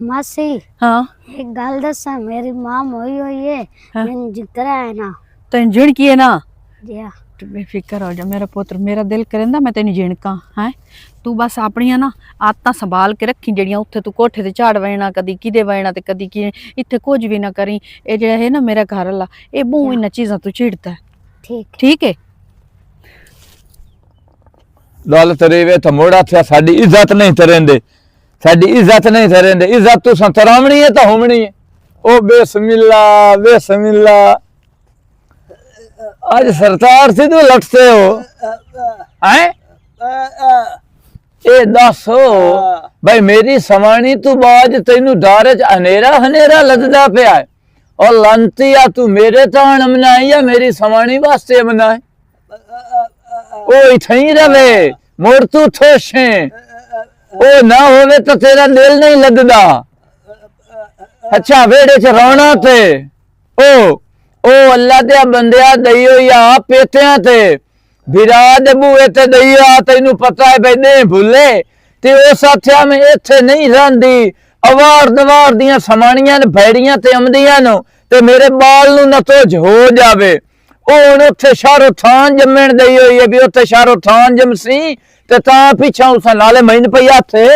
मासी हाँ एक गल दसा मेरी मां मोई हुई है मैंने जिक्र है ना तेन झिड़की है ना जी हाँ बेफिक्र हो जा मेरा पुत्र मेरा दिल करेंदा मैं तेन झिड़का है तू बस अपनियां ना आदतां संभाल के रखी जड़ियां उत्थे तू कोठे ते झाड़ वैना कदी किदे वैना ते कदी कि इत्थे कुछ भी ना करी ए जेड़ा है ना मेरा घर वाला ए बहु इन्ना चीज़ां तू चिड़दा है ठीक ठीक है गल तरी वे तो मोड़ा थे साडी इज्जत नहीं तरेंदे साडी इज्जत नहीं तरेंदे इज्जत तू संतरामणी है तो होमणी है ओ बेसमिल्ला आज सरदार से तो लटते हो हैं ए दसो भाई मेरी समानी तू बाज तेनू दारे च हनेरा लददा पिया है और लंतिया तू मेरे ताण मनाए या मेरी समानी वास्ते मनाए ओ इथई रवे मोड़ तू थोशे ओ ना होवे तो तेरा दिल नहीं लगदा अच्छा वेड़े च रोना ते ओ अल्लाह दे बंदिया दईओ या पेतियां ते बिरा दे बूए ते दईओ तैनू पता है भाई नहीं भूले ते ओ साथिया में इत्थे नहीं रहंदी अवार दवार दियां समाणियां ने भैड़ियां ते अमदियां नो ते मेरे बाल नू नतोज हो जावे ओ हुण उत्थे शाहरो थान जम्मण दई होई है भी उत्थे शाहरो थान जमसी ते तां पिछा उस नाले मैनू पईया थे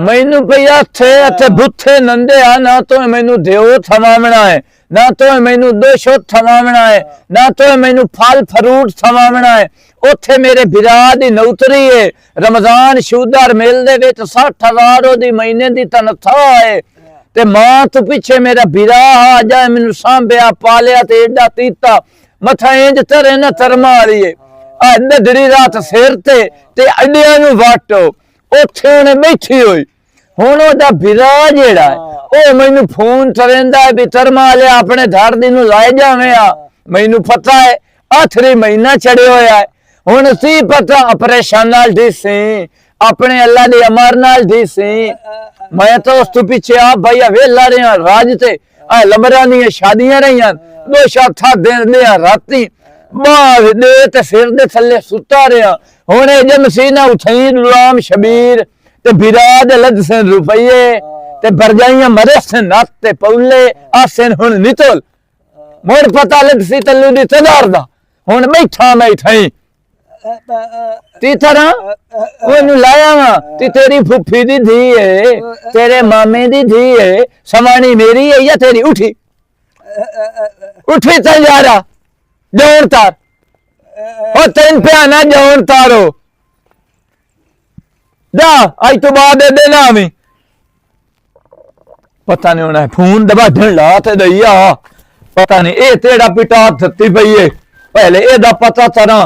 मैनू पईया थे बुथे नंदे आ ना तो मैनू देओ थमावना है ना तो मैनू दोशो थमावना है ना तो मैनू फल फ्रूट थमावना है उत्थे मेरे बिरा दी नौतरी है रमजान शूदर मेल दे विच 60,000 ओदी महीने दी तनख्वाह है ते मां तू पिछे मेरा बिरा आ जाए मैनू सांभया पालिया ते एडा तीता मथा इंज तरे ना तरमा वाली आ नदरी रात सिर ते अड्डियां नू वाटो उत्थे उन्हें बैठी हुई हुण ओदा बिरा जेड़ा है ओ मैनू फोन करेंदा है भी तरमा लिया अपने धड़ दी नू लाए जावे आ मैनू पता है आखिरी महीना चढ़े होया है हुण सी पता ऑपरेशन नाल दिसी अपने अल्लाह दी अमर नाल दिसी मैं तो उस तू पीछे आ भाई वेला रहा राज ते आ लंबरां दी शादियां रहियां दो शाथा दिन दे राती बाहर दे ते सिर दे थल्ले सुता रहा हुण जमसी ना उठई गुलाम शबीर ते बिरा दे लदसन रुपये ते बरजाइयां मरे से नत ते पौले आसन हुण नितल मोड़ पता लदसी तल्लू दी तदार दा हुण बैठा मैं थई ती तरह ओनू लाया वा ती तेरी फुफी दी धी है तेरे मामे दी धी है समानी मेरी है या तेरी उठी चल जा रहा जौन तार ओ तेन पे ना जौन तारो दा आज तो बाद दे देना हमें पता नहीं होना फोन दबा ढला ते दैया पता नहीं ए तेरा पिटा थत्ती पई है पहले ए दा पता चरा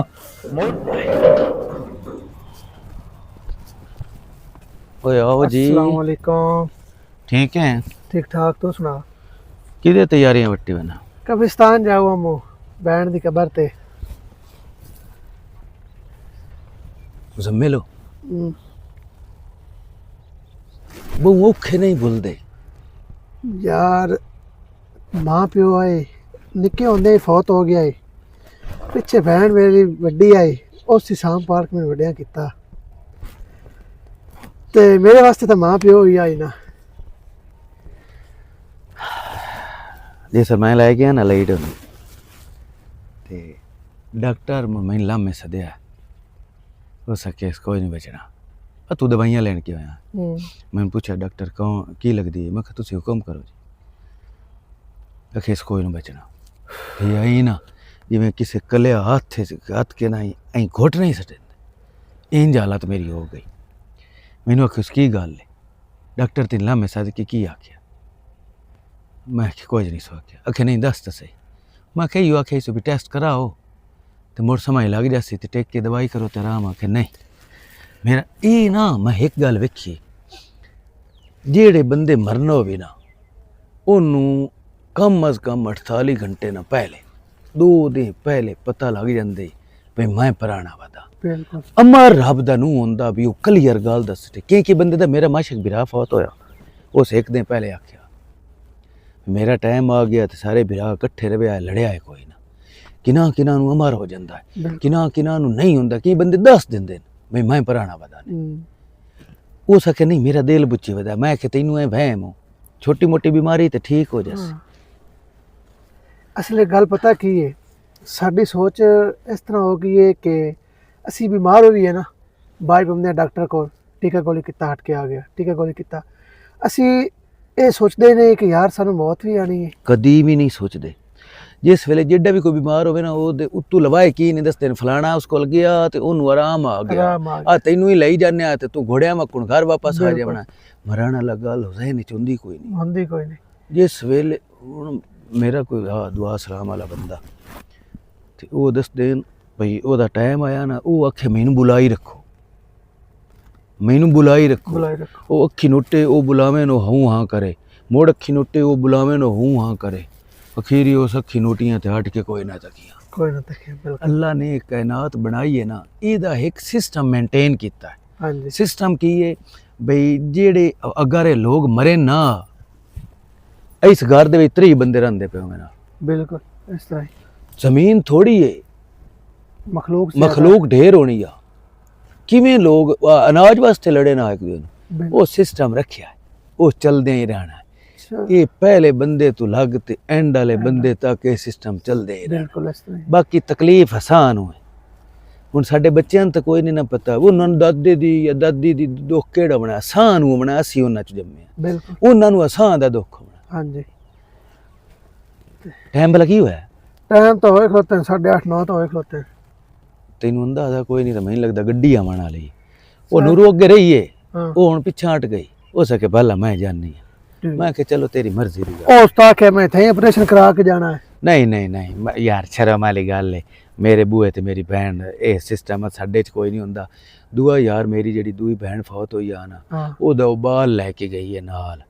ओए आओ जी अस्सलाम वालेकुम ठीक है ठीक ठाक तू सुना किदे तैयारियां वट्टी बना कब्रिस्तान जाओ अम्मू बैंड दी कबर ते मुजम्मिल हो बहु औखे नहीं भूलदे यार मां प्यो आए निक्के होंदे ही फौत हो गया है पिछे बहन मेरी वड्डी आई उस शाम पार्क में वड्डिया किता ते मेरे वास्ते तो मां प्यो ही आई ना जैसे मैं लै गया ना लाइट ते डॉक्टर मैं लामे सदया उस केस कोई नहीं बचना तू दवाइयां लैन क्यों आया मैंने पूछा डॉक्टर कौन की लगती है मैं कहा तुसी हुक्म करो जी केस कोई नहीं बचना ये आई ना जिमें किसी कले हाथ के ना अं घुट नहीं सटे इंज हालत मेरी हो गई मैनू आखिया की गल है डॉक्टर तीन लामे सद के की आख्या मैं कोई नहीं सो आख्या आखे नहीं दस तो सही मैं कही आख्या इस भी टेस्ट कराओ तो मुड़ समय लग जासी तो टेक के दवाई करो तो आराम आखे नहीं मेरा ये ना मैं एक गल वेखी जेड़े बंदे मरना हो भी ना ओनू कम अज कम 48 घंटे ना पहले 2 दिन पहले पता लग जाते भाई मैं पुराना वदा अमर रब दा नूं होंदा भी ओह क्लियर गल दस कि बंदे दा मेरा माशक बिरा फौत होया उस एक दिन पहले आख्या मेरा टाइम आ गया तो सारे बिरा कट्ठे रवे लड़िया है कोई ना किना नूं अमर हो जाता है किना नूं नहीं होंदा कि बंदे दस दिंदे मैं पुराना वदा हो सके नहीं मेरा दिल बुच्ची वदा मैं कि तैनू ऐ वहम हो छोटी मोटी बीमारी ते ठीक हो जासी ਅਸਲੇ ਗੱਲ ਪਤਾ ਕੀ ਹੈ ਸਾਡੀ ਸੋਚ ਇਸ ਤਰ੍ਹਾਂ ਹੋ ਗਈ ਹੈ ਕਿ ਅਸੀਂ ਬਿਮਾਰ ਹੋ ਗਏ ਨਾ ਬਾਹਰ ਬੰਦੇ ਡਾਕਟਰ ਕੋਲ ਟੀਕਾ ਗੋਲੀ ਕੀਤਾ ਹਟ ਕੇ ਆ ਗਿਆ ਟੀਕਾ ਗੋਲੀ ਕੀਤਾ ਅਸੀਂ ਇਹ ਸੋਚਦੇ ਨੇ ਕਿ ਯਾਰ ਸਾਨੂੰ ਮੌਤ ਵੀ ਆਣੀ ਹੈ कदी भी नहीं सोचते जिस वेले जेड़ा भी कोई बीमार होवे ना ओदे उत्तू लवाए की नहीं दसदे फलाना उसको गया ते ओनू आराम आ गया आराम आ आ तैनू ही लई जाने आ ते तू घोड़िया मकुन घर वापस आ बिल्कुल। जावना मरण वाला गल हुसैन नहीं चुंदी कोई नहीं ਹੁੰਦੀ ਕੋਈ ਨਹੀਂ जिस वेले हुण मेरा कोई दुआ सलाम वाला बंदा ते ओ दस दिन भई ओदा टाइम आया ना ओ आखे मैनू बुलाई रखो मैनू बुलाई रखो ਬੁਲਾਏ ਰੱਖੋ ओ अखी नोटे ओ बुलावे नो हूं हां करे मोड़ अखी नोटे ओ बुलावे नो हूं हां करे अखीरी उस अखी नोटियां ते हट के कोई ना तकिया ਕੋਈ ਨਾ ਤੱਕੇ ਬਿਲਕੁਲ अल्लाह ने कायनात बनाई है ना ਇਹਦਾ ਇੱਕ सिस्टम मेंटेन ਕੀਤਾ है ਹਾਂਜੀ सिस्टम की है ਬਈ ਜਿਹੜੇ ਅਗਰ ਇਹ ਲੋਕ ਮਰੇ ਨਾ ਇਸ ਘਰ ਦੇ ਵਿੱਚ 3 ਬੰਦੇ ਰਹਿੰਦੇ ਪਏ ਹੋਵੇ ਨਾ ਬਿਲਕੁਲ ਇਸ ਤਰ੍ਹਾਂ ਹੀ ਜ਼ਮੀਨ ਥੋੜੀ ਹੈ ਮਖਲੂਕ ਮਖਲੂਕ ਢੇਰ ਹੋਣੀ ਆ ਕਿਵੇਂ ਲੋਕ ਅਨਾਜ ਵਾਸਤੇ ਲੜੇ ਨਾ ਇੱਕ ਦੂਜੇ ਨੂੰ ਉਹ ਸਿਸਟਮ ਰੱਖਿਆ ਹੈ ਉਹ ਚੱਲਦੇ ਹੀ ਰਹਿਣਾ ਹੈ ਇਹ ਪਹਿਲੇ ਬੰਦੇ ਤੋਂ ਲੱਗ ਤੇ ਐਂਡ ਵਾਲੇ ਬੰਦੇ ਤੱਕ ਇਹ ਸਿਸਟਮ ਚੱਲਦੇ ਹੀ ਰਹਿਣਾ ਬਿਲਕੁਲ ਇਸ ਤਰ੍ਹਾਂ ਹੀ ਬਾਕੀ ਤਕਲੀਫ ਆਸਾਨ ਹੋਏ ਹੁਣ ਸਾਡੇ ਬੱਚਿਆਂ ਨੂੰ ਤਾਂ ਕੋਈ ਨਹੀਂ ਨਾ ਪਤਾ ਉਹਨਾਂ ਨੂੰ ਦਾਦੇ ਦੀ ਜਾਂ ਦਾਦੀ ਦੀ ਦੁੱਖ ਕਿਹੜਾ ਬਣਾ ਆਸਾਨ ਨੂੰ ਬਣਾ ਅਸੀਂ ਉਹਨਾਂ ਚ ਜੰਮੇ ਬਿਲਕੁਲ ਉਹਨਾਂ ਨੂੰ ਆਸਾਨ ਦਾ ਦੁੱਖ ਹੋਣਾ ਹਾਂਜੀ ਟਾਈਮ ਭਲਾ ਕੀ ਹੋਇਆ ਟਾਈਮ ਤਾਂ ਹੋਏ ਖਲੋਤੇ 8:30 9 ਤਾਂ ਹੋਏ ਖਲੋਤੇ ਤੈਨੂੰ ਅੰਦਾਜ਼ਾ ਕੋਈ ਨਹੀਂ ਤਾਂ ਮੈਨੂੰ ਲੱਗਦਾ ਗੱਡੀ ਆਵਣ ਵਾਲੀ ਉਹ ਨੂਰੂ ਅੱਗੇ ਰਹੀਏ ਹਾਂ ਉਹ ਹੁਣ ਪਿੱਛੇ ਹਟ ਗਈ ਹੋ ਸਕੇ ਪਹਿਲਾਂ ਮੈਂ ਜਾਣੀ मैं कि चलो तेरी मर्जी दी गल ਉਸ ਤਾਂ ਕਿ ਮੈਂ ਥੇ ਆਪਰੇਸ਼ਨ ਕਰਾ ਕੇ ਜਾਣਾ ਹੈ नहीं यार शर्म वाली गल है मेरे बूए ते मेरी बहन ये सिस्टम साडे च कोई नहीं हुंदा दूआ यार मेरी जेड़ी दूई बहन फौत होई आ ना ਹਾਂ ओदा बाल लेके गई है नाल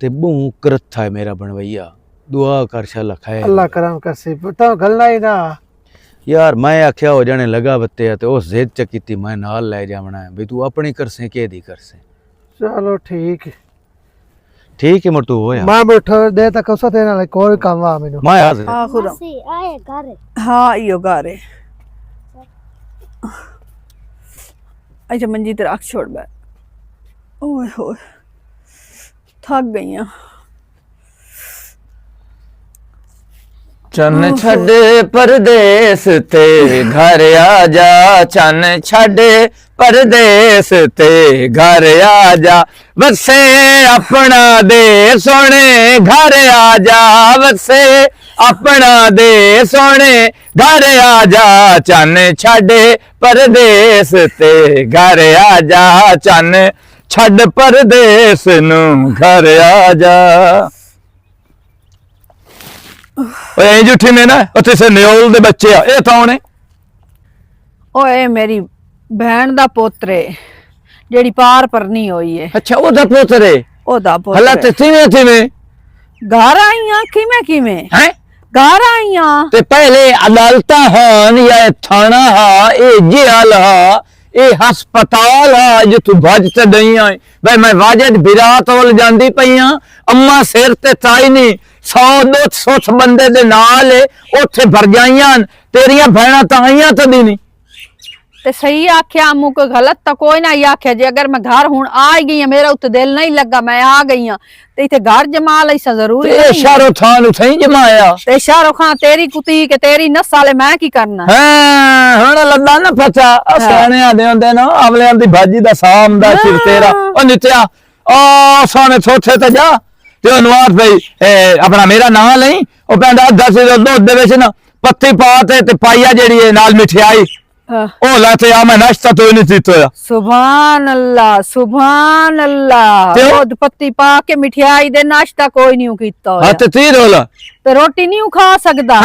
ते बहू करथा है मेरा बनवैया दुआ कर शाला खैर ਅੱਲਾ ਕਰਮ ਕਰਸੇ ਤਾਂ ਗੱਲਾਂ ਹੀ ਨਾ यार मैं आख्या हो जाने लगा बत्ते ते उस जिद च कीती मैं नाल ले जावना है भी तू अपनी करसे के दी करसे ਚਲੋ ਠੀਕ ਹੈ ठीक है मरतू हो यार ਮੈਂ ਬੈਠਾ ਦੇ ਤੱਕ ਉਸ ਤੇ ਨਾਲ ਕੋਈ ਕੰਮ ਆ ਮੈਨੂੰ मैं हाजिर ਆਖੁਰ ਮਾਸੀ ਆਏ ਘਰ ਹਾਂ ਇਹੋ ਘਰ ਹੈ ਅੱਛਾ ਮੰਜੀ ਤੇ ਰੱਖ ਛੋੜ ਬੈ ਓਏ ਹੋਏ ਥੱਕ ਗਈਆਂ ਚੰਨ ਛੱਡੇ ਪਰਦੇਸ ਤੇ ਘਰ ਆ ਜਾ ਚੰਨ ਛੱਡੇ ਪਰਦੇਸ ਤੇ ਘਰ ਆ ਜਾ ਵਸੇ ਆਪਣਾ ਦੇ ਸੋਹਣੇ ਘਰ ਆ ਜਾ ਵਸੇ ਆਪਣਾ ਦੇ ਸੋਹਣੇ ਘਰ ਆ ਜਾ ਚੰਨ ਛੱਡੇ ਪਰਦੇਸ ਤੇ ਘਰ ਆ ਜਾ ਚੰਨ ਛੱਡ ਪਰਦੇਸ ਨੂੰ ਘਰ ਆ ਜਾ ਓਏ ਜੁੱਠੀ ਨੇ ਨਾ ਉੱਥੇ ਸੇ ਨਿਓਲ ਦੇ ਬੱਚੇ ਆ ਇਹ ਕੌਣ ਹੈ ਓਏ ਮੇਰੀ ਭੈਣ ਦਾ ਪੋਤਰੇ ਜਿਹੜੀ ਪਾਰ ਪਰਨੀ ਹੋਈ ਏ ਅੱਛਾ ਉਹਦਾ ਪੋਤਰੇ ਉਹਦਾ ਹਲਾ ਤੇ ਪੋਤਰੇ ਤਿਵੇਂ ਘਰ ਆਈਆਂ ਕਿਵੇਂ ਹੈ ਘਰ ਆਈਆਂ ਤੇ ਪਹਿਲੇ ਅਦਾਲਤਾਂ ਹਨ ਜਾਂ ਇਹ ਥਾਣਾ ਹਾਂ ਇਹ ਜੇਲ੍ਹ ਹਾਂ ਇਹ ਹਸਪਤਾਲ ਹਾਂ ਜਿੱਥੋਂ ਭੱਜ ਤੇ ਗਈਆਂ ਬਈ ਮੈਂ ਵਾਜਦ ਬਿਰਾਤ ਵੱਲ ਜਾਂਦੀ ਪਈਆਂ ਅੰਮਾ ਸਿਰ ਤੇ ਤਾਈ ਨਹੀਂ 100-200 ਬੰਦੇ ਦੇ ਨਾਲ ਉੱਥੇ ਭਰ ਜਾਈਆਂ ਤੇਰੀਆਂ ਭੈਣਾਂ ਤਾਂ ਆਈਆਂ ਤਾਂ ਨਹੀਂ ਤੇ ਸਹੀ ਆਖਿਆ ਮੁਕ ਗਲਤ ਤਾਂ ਕੋਈ ਨਾ ਹੀ ਆਖਿਆ ਜੇ ਅਗਰ ਮੈਂ ਘਰ ਹੁਣ ਆ ਗਈ ਮੇਰਾ ਉੱਤੇ ਦਿਲ ਨਹੀਂ ਲੱਗਾ ਮੈਂ ਆ ਗਈ ਤੇ ਇੱਥੇ ਘਰ ਜਮਾ ਲਈ ਸਾ ਜ਼ਰੂਰੀ ਤੇ ਨਹੀਂ ਸ਼ਾਹਰੁਖ ਖਾਨ ਨੂੰ ਸਹੀ ਜਮਾਇਆ ਤੇ ਸ਼ਾਹਰੁਖ ਖਾਨ ਤੇਰੀ ਕੁਤੀ ਕੇ ਤੇਰੀ ਨਸ ਵਾਲੇ ਮੈਂ ਕੀ ਕਰਨਾ ਹਾਂ ਹੁਣ ਲੱਗਾ ਨਾ ਪਤਾ ਸਿਆਣਿਆਂ ਦੇ ਹੁੰਦੇ ਨਾ ਅਵਲਿਆਂ ਦੀ ਭਾਜੀ ਦਾ ਸਾਮ ਦਾ ਸਿਰ ਤੇਰਾ ਉਹ ਨਿਤਿਆ ਉਹ ਸਾਨੇ ਥੋਥੇ ਤੇ ਜਾ ਤੇ ਉਹ ਨਵਾਜ਼ ਭਾਈ ਆਪਣਾ ਮੇਰਾ ਨਾਂ ਲਈ ਉਹ ਕਹਿੰਦਾ 10 ਦੁੱਧ ਦੇ ਵਿੱਚ ਨਾ ਪੱਤੀ ਪਾ ਤੇ ਪਾਈਆ ਜਿਹੜੀ ਹੈ ਨਾਲ ਮਠਿਆਈ ਉਹ ਲਾ ਤੇ ਆ ਮੈਂ ਨਾਸ਼ਤਾ ਤੋਂ ਨਹੀਂ ਦਿੱਤਾ ਸੁਭਾਨ ਅੱਲਾ ਦੁੱਧ ਪੱਤੀ ਪਾ ਕੇ ਮਠਿਆਈ ਦੇ ਨਾਸ਼ਤਾ ਕੋਈ ਨਹੀਂ ਕੀਤਾ ਹੋਇਆ ਹੱਥ ਤੀਰ ਹੋਲਾ ਤੇ ਰੋਟੀ ਨਹੀਂ ਖਾ ਸਕਦਾ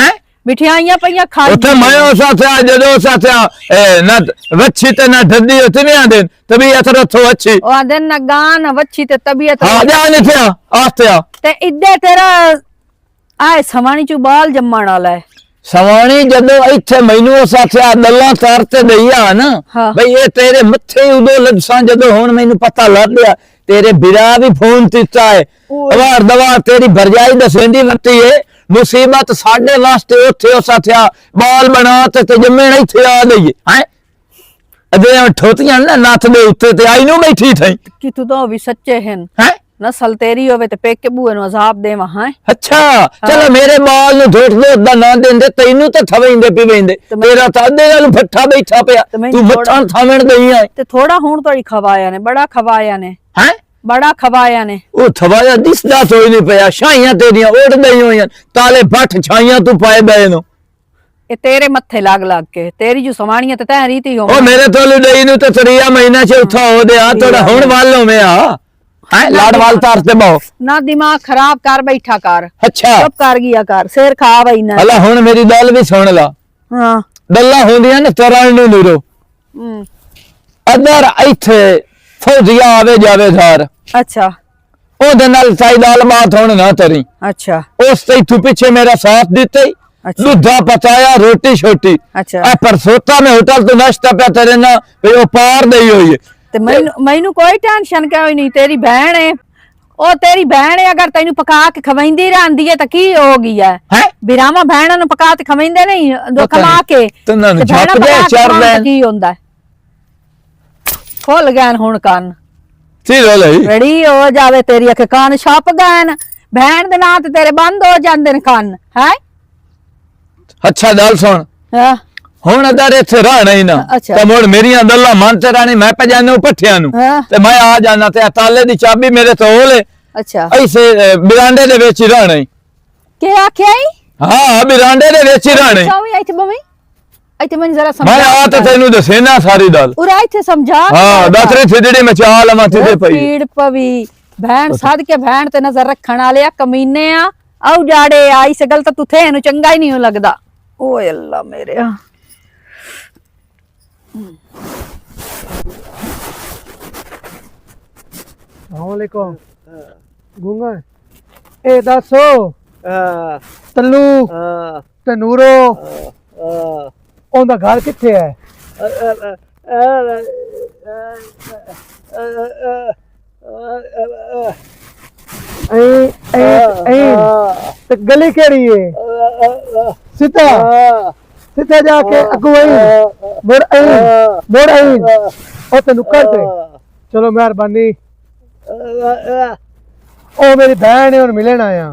ਮਿਠਾਈਆਂ ਪਈਆਂ ਖਾ ਉੱਥੇ ਮੈਂ ਉਸ ਸਾਥਿਆ ਜਦੋਂ ਸਾਥਿਆ ਨਾ ਵੱਛੀ ਤੇ ਨਾ ਢੱਡੀ ਉੱਥੇ ਨਹੀਂ ਆਂਦੇ ਤਬੀਅਤ ਰੱਥੋ ਅੱਛੀ ਉਹ ਆਂਦੇ ਨਾ ਗਾਨ ਵੱਛੀ ਤੇ ਤਬੀਅਤ ਹਾਂ ਜਾ ਨਹੀਂ ਥਿਆ ਆਸਤਿਆ ਤੇ ਇੱਦੇ ਤੇਰਾ ਆਏ ਸਵਾਣੀ ਚ ਬਾਲ ਜੰਮਣ ਵਾਲਾ ਹੈ ਸਵਾਣੀ ਜਦੋਂ ਇੱਥੇ ਮੈਨੂੰ ਸਾਥਿਆ ਗੱਲਾਂ ਤਾਰ ਤੇ ਦਈਆ ਨਾ ਬਈ ਇਹ ਤੇਰੇ ਮੱਥੇ ਉਦੋਂ ਲਗਸਾਂ ਜਦੋਂ ਹੁਣ ਮੈਨੂੰ ਪਤਾ ਲੱਗ ਗਿਆ ਤੇਰੇ ਬਿਰਾ ਵੀ ਫੋਨ ਦਿੱਤਾ ਹੈ ਅਵਾਰ ਦਵਾ ਤੇਰੀ ਭਰਜਾਈ ਦਸਵੰਦੀ ਲੱਤੀ ਹੈ ਮੁਸੀਬਤ ਸਾਡੇ ਵਾਸਤੇ ਉੱਥੇ ਉਹ ਸਾਥਿਆ ਬਾਲ ਬਣਾ ਤੇ ਜੰਮੇ ਨਹੀਂ ਇੱਥੇ ਆ ਗਈ ਹੈ ਅਜੇ ਠੋਤੀਆਂ ਨਾ ਨੱਥ ਦੇ ਉੱਤੇ ਤੇ ਆਈ ਨੂੰ ਬੈਠੀ ਥਈ ਕਿ ਤੂੰ ਤਾਂ ਵੀ ਸੱਚੇ ਹਨ ਹੈ ਨਸਲ ਤੇਰੀ ਹੋਵੇ ਤੇ ਪੇਕੇ ਬੂਏ ਨੂੰ ਅਜ਼ਾਬ ਦੇਵਾਂ ਹੈ ਅੱਛਾ ਚਲੋ ਮੇਰੇ ਬਾਲ ਨੂੰ ਢੋਟ ਦੋਟ ਦਾ ਨਾਂ ਦਿੰਦੇ ਤੈਨੂੰ ਤਾਂ ਥਵੇਂਦੇ ਪੀਵੇਂਦੇ ਤੇਰਾ ਤਾਂ ਅੱਧੇ ਨਾਲ ਫੱਟਾ ਬੈਠਾ ਪਿਆ ਤੂੰ ਮੱਛਾਂ ਥਾਵਣ ਗਈ ਆ ਤੇ ਥੋੜਾ ਹੁਣ ਤੋਂ ਹੀ ਖਵਾਇਆ ਨੇ ਬੜਾ ਖਵਾਇਆ ਨੇ ਹੈ ਬੜਾ ਖਵਾਇਆ ਨੇ ਉਹ ਥਵਾਇਆ ਦਿਸਦਾ ਤੋਈ ਨਹੀਂ ਪਿਆ ਛਾਈਆਂ ਤੇਰੀਆਂ ਉੱਡਦੀਆਂ ਹੀ ਹੋਈਆਂ ਤਾਲੇ ਬੱਠ ਛਾਈਆਂ ਤੂੰ ਪਾਏ ਬਏ ਨੂੰ ਇਹ ਤੇਰੇ ਮੱਥੇ ਲੱਗ ਲੱਗ ਕੇ ਤੇਰੀ ਜੋ ਸਮਾਣੀਆਂ ਤੇ ਤੈਂ ਰੀਤੀ ਹੋ ਉਹ ਮੇਰੇ ਤੋਂ ਲਈ ਨੂੰ ਤਾਂ ਤਰੀਆ ਮਹੀਨਾ ਚੌਥਾ ਹੋ ਗਿਆ ਥੋੜਾ ਹੁਣ ਵੱਲ ਹੋਵੇਂ ਆ ਹੈ ਲਾੜਵਾਲ ਤਾਰ ਤੇ ਬਹੁ ਨਾ ਦਿਮਾਗ ਖਰਾਬ ਕਰ ਬੈਠਾ ਕਰ ਅੱਛਾ ਚੁੱਪ ਕਰ ਗਿਆ ਕਰ ਸਿਰ ਖਾ ਬਈ ਨਾ ਹਲਾ ਹੁਣ ਮੇਰੀ ਗੱਲ ਵੀ ਸੁਣ ਲਾ ਹਾਂ ਗੱਲਾਂ ਹੁੰਦੀਆਂ ਨੇ ਤਰਨ ਨੂੰ ਨੂਰੋ ਅਦਰ ਇੱਥੇ ਫੌਜੀਆ ਆਵੇ ਜਾਵੇ ਧਾਰ ਅੱਛਾ ਉਹਦੇ ਨਾਲ ਸਾਈ ਗੱਲਬਾਤ ਹੁਣ ਨਾ ਤਰੀ ਅੱਛਾ ਉਸ ਤੇ ਤੂੰ ਪਿੱਛੇ ਮੇਰਾ ਸਾਥ ਦਿੱਤੇ ਦੁੱਧਾ ਪਤਾਇਆ ਰੋਟੀ ਛੋਟੀ ਅੱਛਾ ਆ परसोता में होटल तो नाश्ता पे तेरे ना वो पार दई हुई है ਤੇ ਮੈਨੂੰ ਕੋਈ ਟੈਨਸ਼ਨ ਕੋਈ ਨਹੀਂ ਤੇਰੀ ਭੈਣ ਹੈ ਉਹ ਤੇਰੀ ਭੈਣ ਹੈ ਅਗਰ ਤੈਨੂੰ ਪਕਾ ਕੇ ਖਵਾਈਂਦੀ ਰਹਿੰਦੀ ਹੈ ਤਾਂ ਕੀ ਹੋ ਗਿਆ ਹੈ ਬਿਰਾਮਾ ਭੈਣਾਂ ਨੂੰ ਪਕਾ ਕੇ ਖਵਾਈਂਦੇ ਨਹੀਂ ਦੋ ਕਮਾ ਕੇ ਤਨਾਂ ਨੂੰ ਝੱਪ ਦੇ ਚਾਰ ਲੈਣ ਕੀ ਹੁੰਦਾ ਖੋਲ ਗਏ ਹੁਣ ਕੰਨ ਸੀ ਲਈ ਰੜੀ ਹੋ ਜਾਵੇ ਤੇਰੀ ਅੱਖ ਕੰਨ ਛੱਪ ਗਏ ਭੈਣ ਦੇ ਨਾਂ ਤੇ ਤੇਰੇ ਬੰਦ ਹੋ ਜਾਂਦੇ ਨੇ ਕੰਨ ਹੈ ਅੱਛਾ ਗੱਲ ਸੁਣ ਹਾਂ ਹੁਣ ਅਦਰ ਇੱਥੇ ਰਹਿਣਾ ਹੀ ਨਾ ਤੇ ਮੁੜ ਮੇਰੀਆਂ ਗੱਲਾਂ ਮੰਨ ਤੇ ਰਾਣੀ ਮੈਂ ਪੈ ਜਾਣਾ ਪੱਠਿਆਂ ਨੂੰ ਤੇ ਮੈਂ ਆ ਜਾਣਾ ਤੇ ਤਾਲੇ ਦੀ ਚਾਬੀ ਮੇਰੇ ਤੋਂ ਲੈ ਅੱਛਾ ਐਸੇ ਬਿਰਾਂਡੇ ਦੇ ਵਿੱਚ ਹੀ ਰਹਿਣਾ ਹੀ ਕੀ ਆਖਿਆ ਹਾਂ ਬਿਰਾਂਡੇ ਦੇ ਵਿੱਚ ਹੀ ਰਹਿਣਾ ਹੀ ਚਾਹੀ ਇੱਥੇ ਬਵੇਂ ਇੱਥੇ ਮੈਨੂੰ ਜ਼ਰਾ ਸਮਝਾ ਮੈਂ ਆ ਤਾਂ ਤੈਨੂੰ ਦੱਸੇ ਨਾ ਸਾਰੀ ਗੱਲ ਉਰਾ ਇੱਥੇ ਸਮਝਾ ਹਾਂ ਦਸਰੇ ਥਿੜੜੇ ਮੈਂ ਚਾਹ ਲਵਾਂ ਤੇ ਪਈ ਪੀੜ ਪਵੀ ਭੈਣ ਸਾਧ ਕੇ ਭੈਣ ਤੇ ਨਜ਼ਰ ਰੱਖਣ ਵਾਲੇ ਆ ਕਮੀਨੇ ਆ ਆਉ ਜਾੜੇ ਆ ਇਸ ਗੱਲ ਤਾਂ ਤੁਥੇ ਨੂੰ ਚੰਗਾ ਹੀ ਨਹੀਂ ਲੱਗਦਾ ਓਏ ਅੱਲਾ ਮੇਰੇ अस्सलामुअलैकुम गूंगा ए दसो तल्लू ते नूरो ओंदा घर किथे है ते गली केड़ी है सीता सीता जाके अगू आई मोड़ आई ओ तेन करते चलो मेहरबानी ओ मेरी बहन है और मिलन आया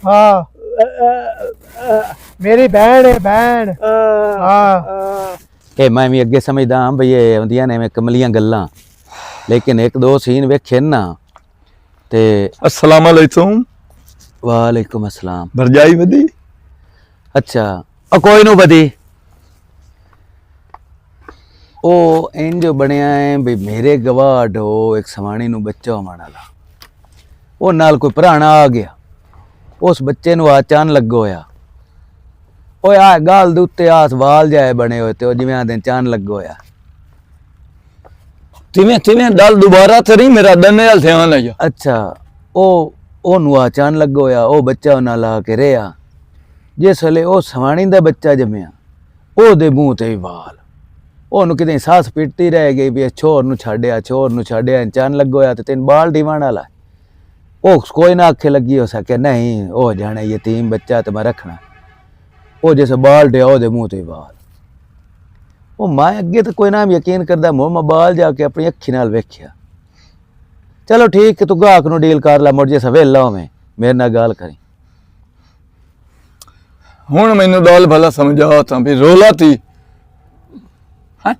हाँ मेरी बहन है बहन हाँ ਇਹ ਮੈਂ ਵੀ ਅੱਗੇ ਸਮਝਦਾ ਹਾਂ ਬਈ ਇਹ ਹੁੰਦੀਆਂ ਨੇ ਕਮਲੀਆਂ ਗੱਲਾਂ ਲੇਕਿਨ ਇੱਕ ਦੋ ਸੀਨ ਵੇਖੇ ਨਾ ਤੇ अस्सलाम वालेकुम ਵਾਲੇਕੁਮ ਅਸਲਾਮ भरजाई वदी ਅੱਛਾ ਆ ਕੋਈ ਨੂੰ ਬਦੀ ਉਹ ਇੰਜ ਬਣਿਆ ਹੈ ਵੀ ਮੇਰੇ ਗਵਾਹ ਹੋ ਇੱਕ ਸਵਾਣੀ ਨੂੰ ਬੱਚਾ ਹੋਣ ਵਾਲਾ ਉਹ ਨਾਲ ਕੋਈ ਪੁਰਾਣਾ ਆ ਗਿਆ ਉਸ ਬੱਚੇ ਨੂੰ ਆਚਾਨ ਲੱਗੋ ਹੋਇਆ ਓਏ ਆ ਗਾਲ ਦੇ ਉੱਤੇ ਆ ਸਵਾਲ ਜਾਏ ਬਣੇ ਹੋਏ ਤੇ ਉਹ ਜਿਵੇਂ ਆਦੇ ਚਾਨ ਲੱਗੋ ਹੋਇਆ तिवें तिवें दल दोबारा तो नहीं मेरा दन्ने वाल ध्यान है जा ਅੱਛਾ ਉਹਨੂੰ ਆਚਾਨ ਲੱਗੋ ਹੋਇਆ ਉਹ ਬੱਚਾ ਉਹਨਾਂ ਲਾ ਕੇ ਰਿਹਾ ਜਿਸ ਵੇਲੇ ਉਹ ਸਵਾਣੀ ਦਾ ਬੱਚਾ ਜੰਮਿਆ ਉਹਦੇ ਮੂੰਹ ਤੇ ਵਾਲ ਉਹਨੂੰ ਕਿਤੇ ਸਾਹ ਪਿੱਟਦੀ ਰਹਿ ਗਈ ਵੀ ਛੋਰ ਨੂੰ ਛੱਡਿਆ ਚਾਨ ਲੱਗੋ ਹੋਇਆ ਤੇ ਤੈਨੂੰ ਬਾਲ ਢੀਵਾਣ ਵਾਲਾ ਉਹ ਕੋਈ ਨਾ ਆਖੇ ਲੱਗੀ ਹੋ ਸਕੇ ਨਹੀਂ ਉਹ ਜਾਣੇ ਯਤੀਮ ਬੱਚਾ ਤੇ ਮੈਂ ਰੱਖਣਾ ਉਹ ਜਿਸ ਬਾਲ ਡਿਆ ਉਹਦੇ ਮੂੰਹ ਤੇ ਵਾਲ ਉਹ ਮੈਂ ਅੱਗੇ ਤਾਂ ਕੋਈ ਨਾ ਯਕੀਨ ਕਰਦਾ ਮੈਂ ਬਾਲ ਜਾ ਕੇ ਆਪਣੀ ਅੱਖੀ ਨਾਲ ਵੇਖਿਆ ਚਲੋ ਠੀਕ ਤੂੰ ਗਾਹਕ ਨੂੰ ਡੀਲ ਕਰ ਲੈ ਮੁੜ ਜੇ ਸਵੇਲਾ ਹੋਵੇਂ ਮੇਰੇ ਨਾਲ ਗੱਲ ਕਰੀ ਹੁਣ ਮੈਨੂੰ ਦਲ ਭਲਾ ਸਮਝਾ ਤਾਂ ਵੀ ਰੋਲਾ ਤੀ ਹੈ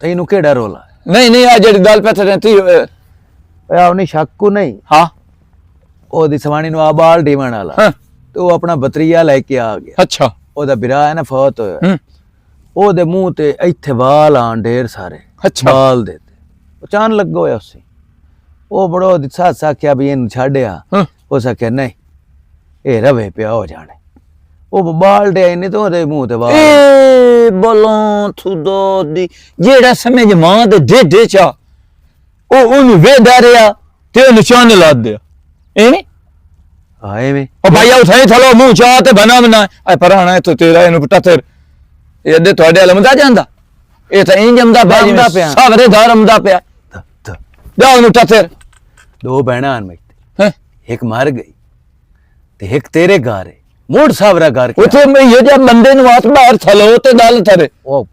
ਤੈਨੂੰ ਕਿਹੜਾ ਰੋਲਾ ਨਹੀਂ ਨਹੀਂ ਆ ਜਿਹੜੀ ਦਲ ਪੱਥਰ ਰਹਿਤੀ ਆ ਉਹਨੇ ਸ਼ੱਕੂ ਨਹੀਂ ਹਾਂ ਉਹਦੀ ਸਵਾਣੀ ਨੂੰ ਆ ਬਾਲ ਢੀਵਣ ਵਾਲਾ ਹਾਂ ਤੇ ਉਹ ਆਪਣਾ ਬਤਰੀਆ ਲੈ ਕੇ ਆ ਗਿਆ ਅੱਛਾ ਉਹਦਾ ਬਿਰਾ ਹੈ ਨਾ ਫੌਤ ਹੋਇਆ ਉਹਦੇ ਮੂੰਹ ਤੇ ਇੱਥੇ ਵਾਲ ਆਣ ਢੇਰ ਸਾਰੇ ਅੱਛਾ ਬਾਲ ਦੇ ਤੇ ਚਾਨ ਲੱਗੋ ਹੋਇਆ ਉਸੇ ਉਹ ਬੜੋ ਦੀ ਸਾਥ ਆਖਿਆ ਵੀ ਇਹਨੂੰ ਛੱਡਿਆ ਉਹ ਸਕਿਆ ਨਹੀਂ ਇਹ ਰਵੇ ਪਿਆ ਹੋ ਜਾਣੇ ਉਹ ਬਾਲ ਡੇ ਨਹੀਂ ਤੇ ਉਹਦੇ ਮੂੰਹ ਤੇ ਵਾਲ ਏ ਬਲੋਂ ਥੁਦੋ ਦੀ ਜਿਹੜਾ ਸਮਝ ਮਾਂ ਦੇ ਢੇਡੇ ਚਾ ਉਹ ਉਹਨੂੰ ਵੇਦਾ ਰਿਹਾ ਤੇ ਉਹ ਨਿਸ਼ਾਨ ਲਾ ਦਿਆ ਐਵੇਂ ਆਏ ਵੇ ਉਹ ਭਾਈਆ ਉਠਾਈ ਥਲੋ ਮੂੰਹ ਚਾਹ ਤੇ ਬਣਾ ਬਣਾ ਐ ਪਰਾਣਾ ਇੱਥੇ ਤੇਰਾ ਇਹਨੂੰ ਪਟਾ ਤੇਰ ਇਹ ਅੱਦੇ ਤੁਹਾਡੇ ਅਲਮਦਾ ਜਾਂਦਾ ਇਹ ਤਾਂ ਇੰਜ ਜੰਮਦਾ ਜੰਮਦਾ ਪਿਆ। ਸਾਵਰੇ ਧਰਮਦਾ ਪਿਆ ਜਾ ਉਹਨੂੰ ਟੱਥਰ ਦੋ ਭੈਣਾਂ ਹਨ ਮੈਂ ਹੈ ਇੱਕ ਮਰ ਗਈ ਤੇ ਇੱਕ ਤੇਰੇ ਘਰ ਹੈ ਮੋੜ ਸਾਵਰਾ ਘਰ ਉਥੇ ਮੈਂ ਇਹ ਜੇ ਬੰਦੇ ਨੂੰ ਹੱਥ ਬਾਹਰ ਥਲੋ ਤੇ ਗੱਲ ਥਰੇ ਉਹ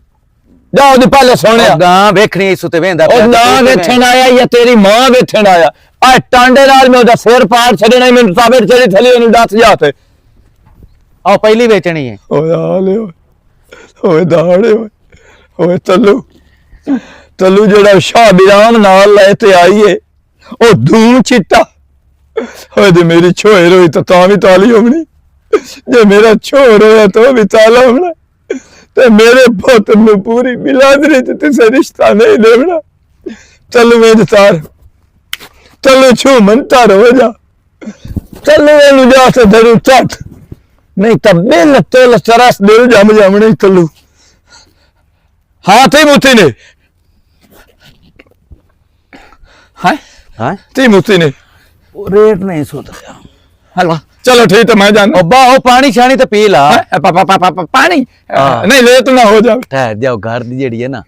ਜਾ ਉਹਦੀ ਪਹਿਲੇ ਸੁਣਿਆ ਗਾਂ ਵੇਖਣੀ ਇਸ ਉਤੇ ਵੇਂਦਾ ਉਹ ਨਾ ਵੇਖਣ ਆਇਆ ਜਾਂ ਤੇਰੀ ਮਾਂ ਵੇਖਣ ਆਇਆ ਆ ਟਾਂਡੇ ਨਾਲ ਮੈਂ ਉਹਦਾ ਸਿਰ ਪਾੜ ਛੱਡਣਾ ਮੈਨੂੰ ਸਾਬਰ ਚੜੀ ਥਲੀ ਉਹਨੂੰ ਦੱਸ ਜਾ ਤੇ ਆਹ ਪਹਿਲੀ ਵੇਚਣੀ ਹੈ ਓਏ ਆ ਲਿਓ ਓਏ ਦਾੜੇ ਓਏ ਤੱਲੂ ਜਿਹੜਾ ਸ਼ਾਹ ਬਿਰਾਮ ਨਾਲ ਲੈ ਤੇ ਆਈਏ ਉਹ ਧੂਮ ਚਿੱਟਾ ਓਏ ਤੇ ਮੇਰੀ ਛੋਏ ਰੋਈ ਤਾਂ ਵੀ ਤਾਲੀ ਹੋਣੀ ਜੇ ਮੇਰਾ ਛੋਰ ਹੋਇਆ ਤਾਂ ਵੀ ਤਾਲਾ ਹੋਣਾ ਤੇ ਮੇਰੇ ਪੁੱਤ ਨੂੰ ਪੂਰੀ ਬਿਲਾਦਰੀ ਤੇ ਰਿਸ਼ਤਾ ਨਹੀਂ ਦੇਣਾ ਤੱਲੂ ਵੇਚ ਤਾਰ ਤੱਲੂ ਛੂ ਮੰਤਾਰ ਹੋ ਜਾ ਤੱਲੂ ਇਹਨੂੰ ਜਾ ਤੇ ਧਰੂ ਚੱਟ नहीं तब बिल तेल सरस दिल जम जमने तल्लू हाँ ती मुती ने हाँ ਹਾਂ ती मुती ने ਰੇਟ ਨਹੀਂ ਸੁਧਰਿਆ हलवा चलो ठीक है मैं जाना ਉਹ ਬਾਹੋ ਪਾਣੀ ਛਾਣੀ ਤੇ ਪੀ ਲਾ पानी हाँ। नहीं लेट ना हो जाए ਠਹਿਰ ਜਾਓ ਘਰ ਦੀ ਜਿਹੜੀ ਹੈ ਨਾ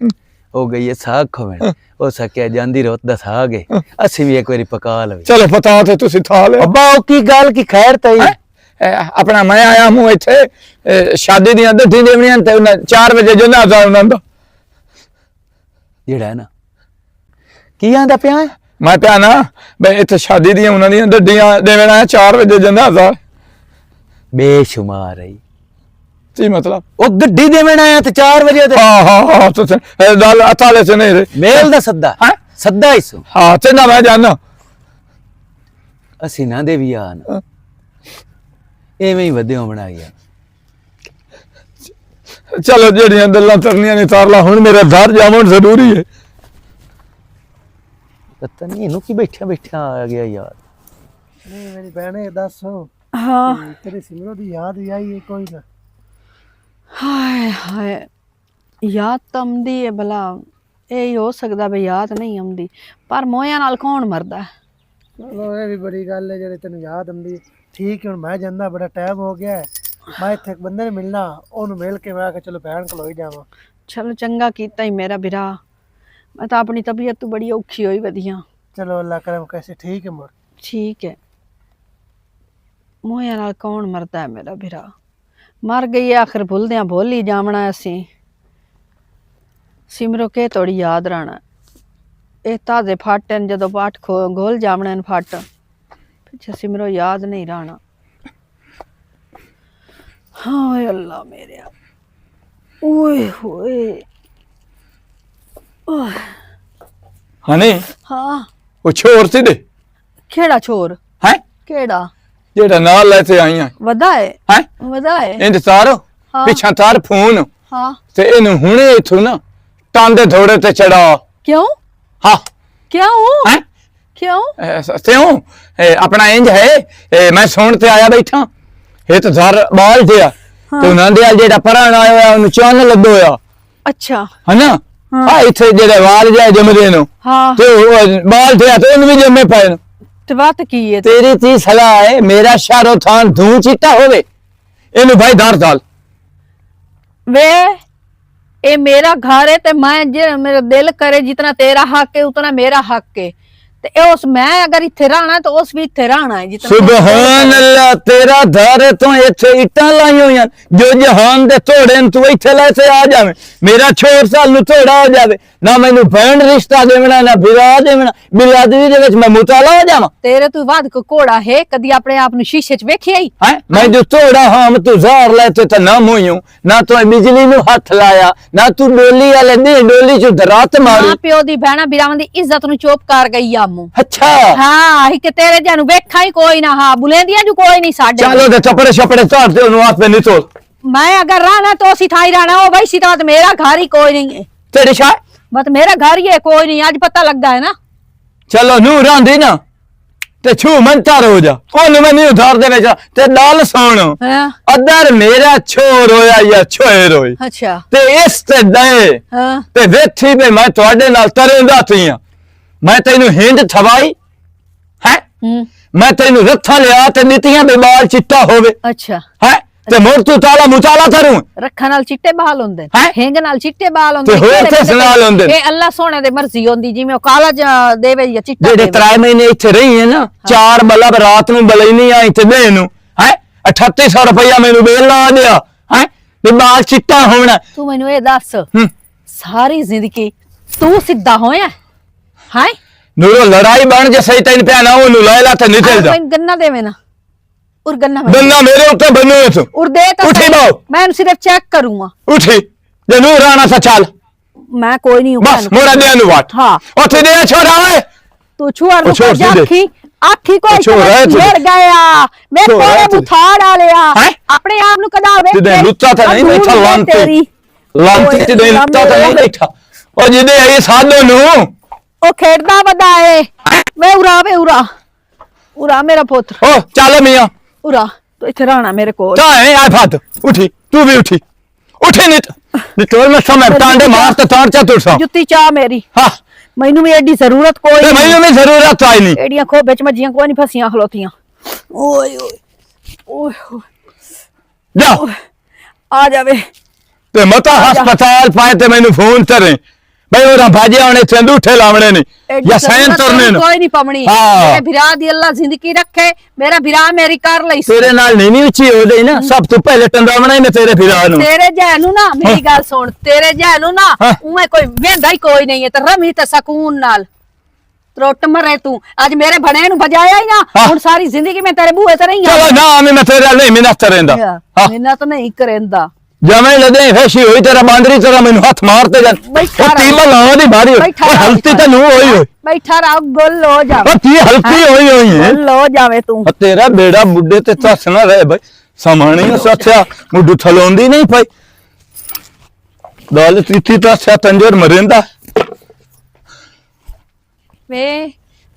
ਉਹ ਗਈ ਹੈ ਸਾਗ ਖਵਣ ਉਹ ਸਕਿਆ ਜਾਂਦੀ ਰੋਤ ਦਾ ਸਾਗ ਹੈ ਅਸੀਂ ਵੀ ਇੱਕ ਵਾਰੀ ਪਕਾ ਲਵੇ चलो पता थे तुसी था ले ਅੱਬਾ ਉਹ ਕੀ ਗੱਲ ਕੀ ਖੈਰ ਤਈ अपना मैं आया हूँ इत्थे शादी दी दड्डी देवनियां ते 4 बजे जनाजा उन्हां दा ਜਿਹੜਾ ਹੈ ਨਾ ਕੀ ਆਂਦਾ ਪਿਆ ਹੈ? मैं पिया ना बे इत्थे शादी दी उन्हां दी दड्डियां देवना 4 बजे जनाजा ਬੇਸ਼ੁਮਾਰ ਹੈ की मतलब ਉਹ ਗੱਡੀ ਦੇਵਣ ਆਇਆ ਤੇ 4 ਵਜੇ ਤੇ हाँ तो दाल अताले से नहीं रे ਮੇਲ ਦਾ ਸੱਦਾ ਹਾਂ? ਸੱਦਾ ਇਸੋ हाँ चंगा मैं जाना ਅਸੀਂ ਨਾ ਦੇਵੀ ਆ ਨਾ ਐਵੇਂ ਹੀ ਵਧਿਓ ਬਣਾਇਆ चलो जेड़ियां गल्लां करनियां ने तार ला हुण मेरा घर जावन जरूरी है ਪਤਾ ਨਹੀਂ ਇਹਨੂੰ ਕੀ ਬੈਠਿਆ ਬੈਠਿਆ ਆ ਗਿਆ ਯਾਰ ਨਹੀਂ ਮੇਰੀ ਭੈਣੇ ਦੱਸ ਹਾਂ ਤੇਰੀ ਸਿਮਰੋ ਦੀ ਯਾਦ ਹੀ ਆਈ ਹੈ ਕੋਈ ਨਾ ਹਾਏ ਹਾਏ ਯਾਦ ਤਾਂ ਆਉਂਦੀ ਹੈ ਭਲਾ ਇਹ ਹੀ ਹੋ ਸਕਦਾ ਵੀ ਯਾਦ ਨਹੀਂ ਆਉਂਦੀ ਪਰ ਮੋਹਿਆਂ ਨਾਲ ਕੌਣ ਮਰਦਾ ਚਲੋ ਇਹ ਵੀ ਬੜੀ ਗੱਲ ਹੈ ਜਿਹੜੀ ਤੈਨੂੰ ਯਾਦ ਆਉਂਦੀ ਹੈ। ਠੀਕ ਹੈ ਹੁਣ ਮੈਂ ਜਾਂਦਾ ਬੜਾ ਟਾਈਮ ਹੋ ਗਿਆ ਹੈ। ਮੈਂ ਇੱਥੇ ਇੱਕ ਬੰਦੇ ਨੂੰ ਮਿਲਣਾ ਉਹਨੂੰ ਮਿਲ ਕੇ ਮੈਂ ਕਿ ਚਲੋ ਭੈਣ ਕੋਲ ਹੋਈ ਜਾਵਾਂ ਚਲੋ ਚੰਗਾ ਕੀਤਾ ਹੀ ਮੇਰਾ ਵੀਰਾ ਮੈਂ ਤਾਂ ਆਪਣੀ ਤਬੀਅਤ ਤੋਂ ਬੜੀ ਔਖੀ ਹੋਈ ਵਧੀਆ ਚਲੋ ਅੱਲਾ ਕਰਮ ਕੈਸੇ ਠੀਕ ਹੈ ਮੁਰ ਠੀਕ ਹੈ ਮੋਹਿਆਂ ਨਾਲ ਕੌਣ ਮਰਦਾ ਹੈ ਮੇਰਾ ਵੀਰਾ ਮਰ ਗਈ ਹੈ ਆਖਰ ਭੁੱਲਦਿਆਂ ਭੁੱਲ ਹੀ ਜਾਵਣਾ ਅਸੀਂ ਸਿਮਰੋ ਕੇ ਤੋੜੀ ਯਾਦ ਰਹਿਣਾ ਇਹ ਤਾਜ਼ੇ ਫਾਟਨ ਜਦੋਂ ਪਾਠ ਗੋਲ ਜਾਵਣਾ ਨੂੰ ਫਟ ਪਿੱਛੇ ਸਿਮਰੋ ਯਾਦ ਨਹੀਂ ਰਹਿਣਾ ਹਾਏ ਅੱਲਾ ਮੇਰਿਆ ਓਏ ਹੋਏ हनी ਹਾਂ वो छोर सी दे ਕਿਹੜਾ ਚੋਰ हैं ਕਿਹੜਾ जेड़ा नाल लेते आई हैं ਵਧਾਏ हैं ਵਧਾਏ इंज तार हाँ। पिछा तार फोन ਹਾਂ ते इनु हुणे इथों ना टांडे थोड़े ते चढ़ा क्यों हाँ क्यों हैं क्यों क्यों अपना इंज है मैं सुन ते आया बैठा ये तो धर बाल दिया ते उन्हां दे जेड़ा पराना आया उन्हें चन्न लग्गो होया अच्छा है ना हाँ इथे जेड़े वाल जाए जमदे नो हाँ ते बाल दिया तो उन भी जमे पाए नो ते बात की है तेरी ती सलाह है मेरा शारो थान धूं चिट्टा होवे इनु भाई धार डाल वे ये मेरा घर है ते मैं जे मेरा दिल करे जितना तेरा हक है उतना मेरा हक है ते ए उस मैं अगर इथे रहना है तो उस भी इथे रहना है जितना सुभान अल्लाह तेरा धार है तो इथे इट्टां लाई होईयां जो जहान दे तोड़े तू इथे ले से आ जावे मेरा छोर साल नु तोड़ा हो जावे ना मैनू भैन रिश्ता देवना ना बिरा देवना बिरादरी दे विच मैं मुताला हो जावां तेरे तू बाद को कोड़ा है कदी अपने आप नु शीशे च वेखिया ही हैं मैं जो तोड़ा हम तू जार लेते तो ना मोयूं ना तो बिजली नु हाथ लाया ना तू डोली वाले दी डोली च दरात मारी मां प्यो दी भैणा बिरावां दी इज्जत नु चुप कर गई आ मु अच्छा हाँ ही के तेरे जानु वेखा ही कोई ना हाँ बुलेंदियां जो कोई नहीं साडे चलो दे चपड़े छपड़े चाट दे उनु हाथ पे नहीं तोड़ मैं अगर रहना तो सी थाई रहना हो भाई सीता तो मेरा घर ही कोई नहीं है तेरी शाय बस मेरा घर ही है कोई नहीं आज पता लग है ना चलो नू रांधी ना ते छू मंता रो जा ओनु मैं नहीं उधार दे बेचा ते दाल सोण हाँ अदर मेरा छोर होया या छोर होई अच्छा ते इस ते दे हाँ ते वेथी पे मैं ਤੁਹਾਡੇ ਨਾਲ ਤਰੇਂਦਾ ਥੀਆਂ मैं तेनू हिंद थवाई है मैं तेनू रथा लिया ते नीतियां दे बाल चिट्टा होवे अच्छा है ते मोर तू ताला मुताला करूं रखा नाल चिट्टे बाल होंदे हैं? हिंग नाल चिट्टे बाल होंदे ते होर किस नाल होंदे? ए अल्लाह सोने दे मर्जी होंदी जिवें ओ काला देवे या चिट्टा जेडे देवे 3 महीने इथे रही है ना 4 मतलब रात नु बलैनी आई ते देनु है 3800 रुपया मेनू बेल ला दिया है ते बाल चिट्टा होना तू मैनू ए दस ਸਾਰੀ ਜ਼ਿੰਦਗੀ ਤੂੰ ਸਿੱਧਾ ਹੋਇਆ ਹਾਏ ਨੂਰੋ ਲੜਾਈ ਬਣ ਜੇ ਸਹੀ ਤੈਨੂੰ ਪਿਆ ਨਾ ਉਹਨੂੰ ਲੈ ਲਾ ਤੇ ਨਿਕਲ ਜਾ ਮੈਨੂੰ ਗੰਨਾ ਦੇਵੇਂ ਨਾ ਉਰ ਗੰਨਾ ਬੰਨਾ ਮੇਰੇ ਉੱਤੇ ਬੰਨੂ ਤੂੰ ਉਰ ਦੇ ਤਾਂ ਉੱਠੀ ਬਾਓ ਮੈਂ ਇਹਨੂੰ ਸਿਰਫ ਚੈੱਕ ਕਰੂੰਗਾ ਉਠੀ ਜੇ ਨੂਰ ਆਣਾ ਸਾ ਚੱਲ ਮੈਂ ਕੋਈ ਨਹੀਂ ਬਸ ਮੋੜਾ ਦੇ ਨੂੰ ਵਾਟ ਹਾਂ ਉੱਥੇ ਦੇ ਛੋੜਾ ਓਏ ਤੂੰ ਛੁਆਰ ਨੂੰ ਛੋੜ ਦੇ। ਆਖੀ ਆਖੀ ਕੋਈ ਛੋੜ ਰਹਿ ਤੂੰ। ਛੇੜ ਗਿਆ ਮੈਂ ਛੋੜ ਰਹਿ ਕੋਲੇ ਤੂੰ। ਬੁਥਾੜ ਆ ਲਿਆ ਹੈਂ? ਆਪਣੇ ਆਪ ਨੂੰ ਕਦਾਵੇ ਜਿਹਦੇ ਲੁੱਟਾ ਤਾਂ ਨਹੀਂ ਬੈਠਾ ਲਾਂਤੀ ਲਾਂਤੀ ਤੇ ਨਹੀਂ ਲੁੱਟਾ ਤਾਂ ਨਹੀਂ ਬੈਠਾ ਉਹ ਜਿਹਦੇ ਇਹ ਸਾਧੋ ਨੂੰ ਉਹ ਖੇਡਦਾ ਵੱਡਾ ਏ ਵੇ ਉਰਾ ਮੇਰਾ ਪੁੱਤ ਓ ਚੱਲ ਮੀਆਂ ਉਰਾ ਤੂੰ ਇੱਥੇ ਰਹਿਣਾ ਮੇਰੇ ਕੋਲ ਤਾਂ ਐ ਆ ਫਾਤ ਉਠੀ ਤੂੰ ਵੀ ਉਠੀ ਉਠੇ ਨਿਟੋਲ ਮੈਂ ਸਮਝ ਟਾਂਡੇ ਮਾਰ ਤੇ ਤਾੜ ਚਾ ਤੁਰਸਾ ਜੁੱਤੀ ਚਾਹ ਮੇਰੀ ਹਾਂ ਮੈਨੂੰ ਵੀ ਐਡੀ ਜ਼ਰੂਰਤ ਕੋਈ ਤੇ ਮੈਨੂੰ ਵੀ ਜ਼ਰੂਰਤ ਆਈ ਨਹੀਂ ਐਡੀਆਂ ਖੋਬੇ ਚ ਮੱਜੀਆਂ ਕੋਈ ਨਹੀਂ ਫਸੀਆਂ ਖਲੋਤੀਆਂ ਓਏ ਓਏ ਓਏ ਜਾ ਆ ਜਾਵੇ ਤੇ ਮਤਾ ਹਸਪਤਾਲ ਪਾਏ ਤੇ ਮੈਨੂੰ ਫੋਨ ਕਰੇ ਬਈ ਉਹਨਾਂ ਭਾਜੇ ਆਉਣੇ ਚੰਦੂਠੇ ਲਾਵਣੇ ਨੇ ਜਾਂ ਸੈਨ ਤੁਰਨੇ ਨੇ ਕੋਈ ਨਹੀਂ ਪਵਣੀ ਹਾਂ। ਮੇਰੇ ਭਰਾ ਦੀ ਅੱਲਾ ਜ਼ਿੰਦਗੀ ਰੱਖੇ ਮੇਰਾ ਭਰਾ ਮੇਰੀ ਕਰ ਲਈ ਸੀ ਤੇਰੇ ਨਾਲ ਨਹੀਂ ਉੱਚੀ ਹੋ ਗਈ ਨਾ ਸਭ ਤੋਂ ਪਹਿਲੇ ਟੰਦਾਵਣਾ ਹੀ ਨੇ ਤੇਰੇ ਫਿਰਾ ਨੂੰ ਤੇਰੇ ਜੈਨੂੰ ਨਾ ਮੇਰੀ ਗੱਲ ਸੁਣ ਤੇਰੇ ਜੈਨੂੰ ਨਾ ਹਾਂ। ਉਵੇਂ ਕੋਈ ਵੇਂਦਾ ਹੀ ਕੋਈ ਨਹੀਂ ਹੈ ਤੇ ਰਮੀ ਤੇ ਸਕੂਨ ਨਾਲ ਟੁੱਟ ਮਰੇ ਤੂੰ ਅੱਜ ਮੇਰੇ ਬਣੇ ਨੂੰ ਬਜਾਇਆ ਹੀ ਨਾ ਹਾਂ। ਹੁਣ ਸਾਰੀ ਜ਼ਿੰਦਗੀ ਮੈਂ ਤੇਰੇ ਬੂਹੇ ਤੇ ਰਹੀ ਚਲੋ ਨਾ ਮੈਂ ਤੇਰੇ ਨਾਲ ਨਹੀਂ ਮਿਹਨਤ ਕਰੇਂਦਾ ਹਾਂ ਮੈਨਾਂ ਤਾਂ ਨਹੀਂ ਕਰੇਂਦਾ ਜਮੇ ਲਦੇ ਫੈਸ਼ੀ ਹੋਈ ਤੇਰਾ ਬਾਂਦਰੀ ਤੇਰਾ ਮੈਨੂੰ ਹੱਥ ਮਾਰਤੇ ਜਾਂ ਬੈਠਾ ਉਹ ਤੀਲਾ ਲਾਉਣ ਦੀ ਬਾਰੀ ਬੈਠਾ ਉਹ ਹਲਤੀ ਤਾਂ ਨੂੰ ਹੋਈ ਹੋਈ ਬੈਠਾ ਰਹਾ ਗੁੱਲ ਹੋ ਜਾ ਉਹ ਤੀ ਹਲਤੀ ਹੋਈ ਹੋਈ ਹੈ ਗੁੱਲ ਹੋ ਜਾਵੇ ਤੂੰ ਉਹ ਤੇਰਾ ਬੇੜਾ ਬੁੱਢੇ ਤੇ ਚੱਸ ਨਾ ਰਹੇ ਬਈ ਸਮਾਣੀ ਸੱਚਾ ਮੁੱਢ ਥਲੋਂਦੀ ਨਹੀਂ ਪਈ ਦਾਲ ਤੀਤੀ ਤਾਂ ਸਾ ਤੰਜਰ ਮਰਿੰਦਾ ਵੇ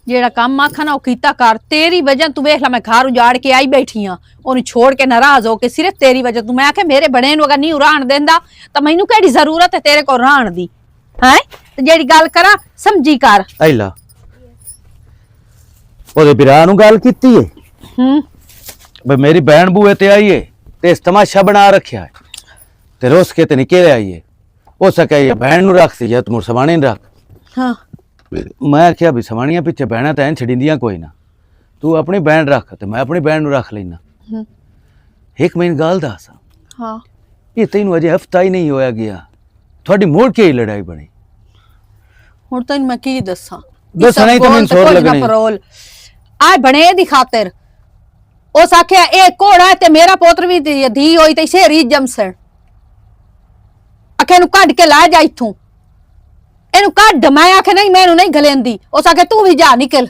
ਜਿਹੜਾ ਕੰਮ ਆਖਾ ਨਾ ਉਹ ਕੀਤਾ ਕਰ ਤੇਰੀ ਵਜ੍ਹਾ ਤੂੰ ਵੇਖ ਲੈ ਮੈਂ ਘਰ ਉਜਾੜ ਕੇ ਆਈ ਬੈਠੀ ਆ ਉਹਨੂੰ ਛੋੜ ਕੇ ਨਾਰਾਜ਼ ਹੋ ਕੇ ਸਿਰਫ ਤੇਰੀ ਵਜ੍ਹਾ ਤੂੰ ਮੈਂ ਆਖਿਆ ਮੇਰੇ ਬਣੇ ਨੂੰ ਅਗਰ ਨਹੀਂ ਉਰਾਣ ਦਿੰਦਾ ਤਾਂ ਮੈਨੂੰ ਕਿਹੜੀ ਜ਼ਰੂਰਤ ਹੈ ਤੇਰੇ ਕੋਲ ਰਾਣ ਦੀ ਹੈ ਤੇ ਜਿਹੜੀ ਗੱਲ ਕਰਾਂ ਸਮਝੀ ਕਰ ਆਈਲਾ ਉਹਦੇ ਭਰਾ ਨੂੰ ਗੱਲ ਕੀਤੀ ਏ ਬਈ ਮੇਰੀ ਭੈਣ ਬੂਏ ਤੇ ਆਈ ਏ ਤੇ ਇਸ ਤਮਾਸ਼ਾ ਬਣਾ ਰੱਖਿਆ ਹੈ ਤੇ ਰੋਸ ਕੇ ਤੇ ਨਿਕਲ ਆਈ ਏ ਹੋ ਸਕੇ ਇਹ ਭੈਣ ਨੂੰ ਰੱਖ ਸੀ ਜਾਂ ਤੂੰ ਸਮਾਣੇ ਨੂੰ ਰੱਖ ਹਾਂ ਮੈਂ ਆਖਿਆ ਵੀ ਸਮਾਣੀਆਂ ਪਿੱਛੇ ਬਹਿਣਾ ਤਾਂ ਐਂ ਛੜਿੰਦੀਆਂ ਕੋਈ ਨਾ ਤੂੰ ਆਪਣੀ ਬੈਂਡ ਰੱਖ ਤੇ ਮੈਂ ਆਪਣੀ ਬੈਂਡ ਨੂੰ ਰੱਖ ਲੈਣਾ ਇੱਕ ਮਿੰਟ ਗੱਲ ਦੱਸ ਹਾਂ ਇਹ ਤੈਨੂੰ ਅਜੇ ਹਫਤਾ ਹੀ ਨਹੀਂ ਹੋਇਆ ਗਿਆ ਤੁਹਾਡੀ ਮੋੜ ਕੇ ਹੀ ਲੜਾਈ ਬਣੀ ਹੁਣ ਤੈਨੂੰ ਮੈਂ ਕੀ ਦੱਸਾਂ ਦੱਸਣਾ ਹੀ ਤਾਂ ਮੈਨੂੰ ਸੋਰ ਲੱਗਣੀ ਪਰੋਲ ਆ ਬਣੇ ਦੀ ਖਾਤਰ ਉਸ ਆਖਿਆ ਇਹ ਘੋੜਾ ਹੈ ਤੇ ਮੇਰਾ ਪੁੱਤਰ ਵੀ ਧੀ ਹੋਈ ਤੇ ਇਸੇ ਰੀਤ ਜਮਸਣ ਆਖੇ ਨੂੰ ਕੱਢ ਕੇ ਲੈ ਜਾ ਇੱਥੋਂ ਇਹਨੂੰ ਕੱਢ ਮੈਂ ਆਖੇ ਨਹੀਂ ਮੈਨੂੰ ਨਹੀਂ ਗਲੇਂਦੀ ਉਸ ਆਖੇ ਤੂੰ ਵੀ ਜਾ ਨਿਕਲ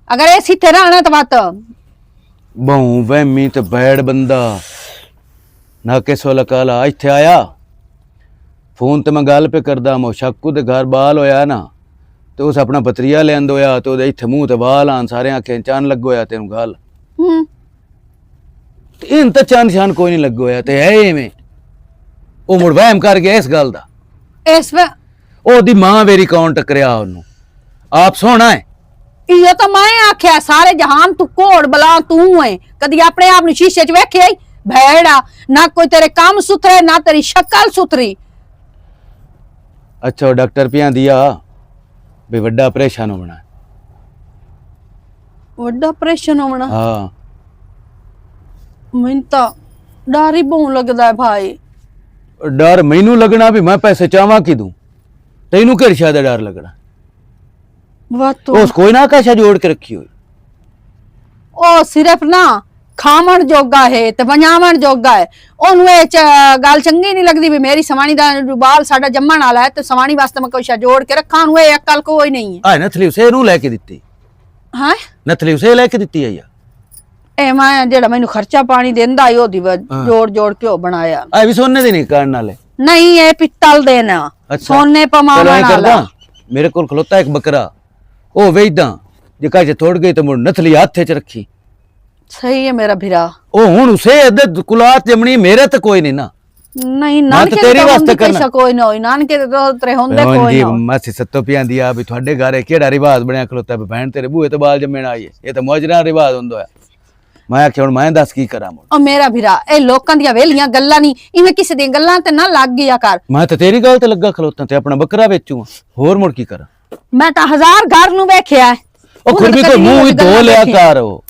ਅਗਰ ਇਹ ਸਿੱਥੇ ਰਹਿਣਾ ਤਾਂ ਬਾਤ ਬਹੁ ਵਹਿਮੀ ਤੇ ਬੈੜ ਬੰਦਾ ਨਾ ਕਿਸੋ ਲਕਾਲਾ ਇੱਥੇ ਆਇਆ ਫੋਨ ਤੇ ਮੈਂ ਗੱਲ ਪੇ ਕਰਦਾ ਮੋ ਸ਼ੱਕੂ ਦੇ ਘਰ ਬਾਲ ਹੋਇਆ ਨਾ ਤੇ ਉਸ ਆਪਣਾ ਪਤਰੀਆ ਲੈਂਦ ਹੋਇਆ ਤੇ ਉਹਦੇ ਇੱਥੇ ਮੂੰਹ ਤੇ ਬਾਲ ਆਣ ਸਾਰੇ ਆਖੇ ਚੰਨ ਲੱਗ ਹੋਇਆ ਤੈਨੂੰ ਗੱਲ ਤੇ ਇਹਨ ਤਾਂ ਚੰਨ ਸ਼ਾਨ ਕੋਈ ਨਹੀਂ ਲੱਗ ਹੋਇਆ ਤੇ ਹੈ ਐਵੇਂ ਉਹ ਮੁੜ ਵਹਿਮ ਕਰ ਗਿਆ ਇਸ ਗੱਲ ਦਾ ਇਸ ਵੇ ਉਹਦੀ ਮਾਂ ਵੇਰੀ ਕੌਣ ਟਕਰਿਆ ਉਹਨੂੰ ਆਪ ਸੋਹਣਾ ਹੈ ਇਹ ਤਾਂ ਮੈਂ ਆਖਿਆ ਸਾਰੇ ਜਹਾਨ ਤੂੰ ਕੋੜ ਬਲਾ ਤੂੰ ਹੈ ਕਦੀ ਆਪਣੇ ਆਪ ਨੂੰ ਸ਼ੀਸ਼ੇ 'ਚ ਵੇਖਿਆ ਭੈੜਾ ਨਾ ਕੋਈ ਤੇਰੇ ਕੰਮ ਸੁਥਰੇ ਨਾ ਤੇਰੀ ਸ਼ਕਲ ਸੁਥਰੀ ਅੱਛਾ ਉਹ ਡਾਕਟਰ ਪਿਆਂ ਦਿਆ ਵੀ ਵੱਡਾ ਆਪਰੇਸ਼ਨ ਹੋਣਾ ਵੱਡਾ ਆਪਰੇਸ਼ਨ ਹੋਣਾ ਹਾਂ ਮੈਨੂੰ ਤਾਂ ਡਰ ਹੀ ਬਹੁਤ ਲੱਗਦਾ ਹੈ ਭਾਈ ਡਰ ਮੈਨੂੰ ਲੱਗਣਾ ਵੀ ਮੈਂ ਪੈਸੇ ਚਾਹਾਂ ਕਿ ਦੂੰ ਤੈਨੂੰ ਕਿਹੜੀ ਸ਼ਾਇਦ ਡਰ ਲੱਗਣਾ ਵਾਤੋਂ ਉਸ ਕੋਈ ਨਾ ਆਕਾਸ਼ਾ ਜੋੜ ਕੇ ਰੱਖੀ ਹੋਈ ਉਹ ਸਿਰਫ ਨਾ ਖਾਵਣ ਜੋਗਾ ਹੈ ਤੇ ਬਣਾਵਣ ਜੋਗਾ ਹੈ ਉਹਨੂੰ ਇਹ ਗੱਲ ਚੰਗੀ ਨਹੀਂ ਲੱਗਦੀ ਵੀ ਮੇਰੀ ਸਵਾਣੀ ਦਾ ਬਾਲ ਸਾਡਾ ਜੰਮਣ ਵਾਲਾ ਹੈ ਤੇ ਸਵਾਣੀ ਵਾਸਤੇ ਮੈਂ ਕੋਈ ਸ਼ਾ ਜੋੜ ਕੇ ਰੱਖਾਂ ਨੂੰ ਇਹ ਅਕਲ ਕੋਈ ਨਹੀਂ ਹੈ ਆ ਨਥਲੀ ਉਸੇ ਨੂੰ ਲੈ ਕੇ ਦਿੱਤੀ ਹਾਂ ਨਥਲੀ ਉਸੇ ਲੈ ਕੇ ਦਿੱਤੀ ਆ ਯਾ ਇਹ ਮੈਂ ਜਿਹੜਾ ਮੈਨੂੰ ਖਰਚਾ ਪਾਣੀ ਦਿੰਦਾ ਈ ਉਹਦੀ ਜੋੜ ਜੋੜ ਕੇ ਉਹ ਬਣਾਇਆ ਆ ਵੀ ਸੋਨੇ ਦੇ ਨਹੀਂ ਕਰਨ ਵਾਲੇ ਨਹੀਂ ਇਹ ਪਿੱਤਲ ਦੇ ਨਾ ਸੋਨੇ ਪਮਾਵਣ ਵਾਲਾ ਮੇਰੇ ਕੋਲ ਖਲੋਤਾ ਇੱਕ ਬੱਕਰਾ ਉਹ ਵੇਚਦਾ ਜੇ ਕਾਜੇ ਤੋੜ ਗਈ ਤਾਂ ਮੁੜ ਨਥਲੀ ਹੱਥੇ ਚ ਰੱਖੀ ਸਹੀ ਹੈ ਮੇਰਾ ਭਰਾ ਉਹ ਹੁਣ ਉਸੇ ਅੱਧੇ ਕੁਲਾਤ ਜਮਣੀ ਮੇਰੇ ਤੇ ਕੋਈ ਨਹੀਂ ਨਾ ਨਹੀਂ ਨਾਨਕੇ ਤੇਰੀ ਵਾਸਤੇ ਕਰਨਾ ਕੋਈ ਨਾ ਹੋਈ ਨਾਨਕੇ ਤੇ ਤੇਰੇ ਹੁੰਦੇ ਕੋਈ ਨਾ ਮਾਸੀ ਸੱਤੋ ਪਿਆਂਦੀ ਆ ਵੀ ਤੁਹਾਡੇ ਘਰੇ ਕਿਹੜਾ ਰਿਵਾਜ ਬਣਿਆ ਖਲੋਤਾ ਵੀ ਭੈਣ ਤੇਰੇ ਬੂਹੇ ਤੇ ਬਾਲ ਜੰਮਣ ਆਈ ਇਹ ਤਾਂ ਮੌਜਰਾ ਰਿਵਾਜ ਹੁੰਦਾ ਮੈਂ ਆਖਿਆ ਹੁਣ ਮੈਂ ਦੱਸ ਕੀ ਕਰਾਂ ਮੁੜ ਉਹ ਮੇਰਾ ਭਰਾ ਇਹ ਲੋਕਾਂ ਦੀਆਂ ਵੇਲੀਆਂ ਗੱਲਾਂ ਨਹੀਂ ਇਵੇਂ ਕਿਸੇ ਦੀਆਂ ਗੱਲਾਂ ਤੇ ਨਾ ਲੱਗ ਗਿਆ ਕਰ ਮੈਂ ਤਾਂ ਤੇਰੀ ਗੱਲ ਤੇ ਲੱਗਾ ਖਲੋਤਾ ਤੇ ਆਪਣਾ ਬੱਕਰਾ ਵੇਚੂ ਹੋਰ ਮੁੜ ਕੀ ਕਰਾਂ ਮੈਂ ਤਾਂ 1000 ਘਰ ਨੂੰ ਵੇਖਿਆ ਉਹ ਫਿਰ ਵੀ ਕੋਈ ਮੂੰਹ ਹੀ ਧੋ ਲਿਆ ਕਰ ਉਹ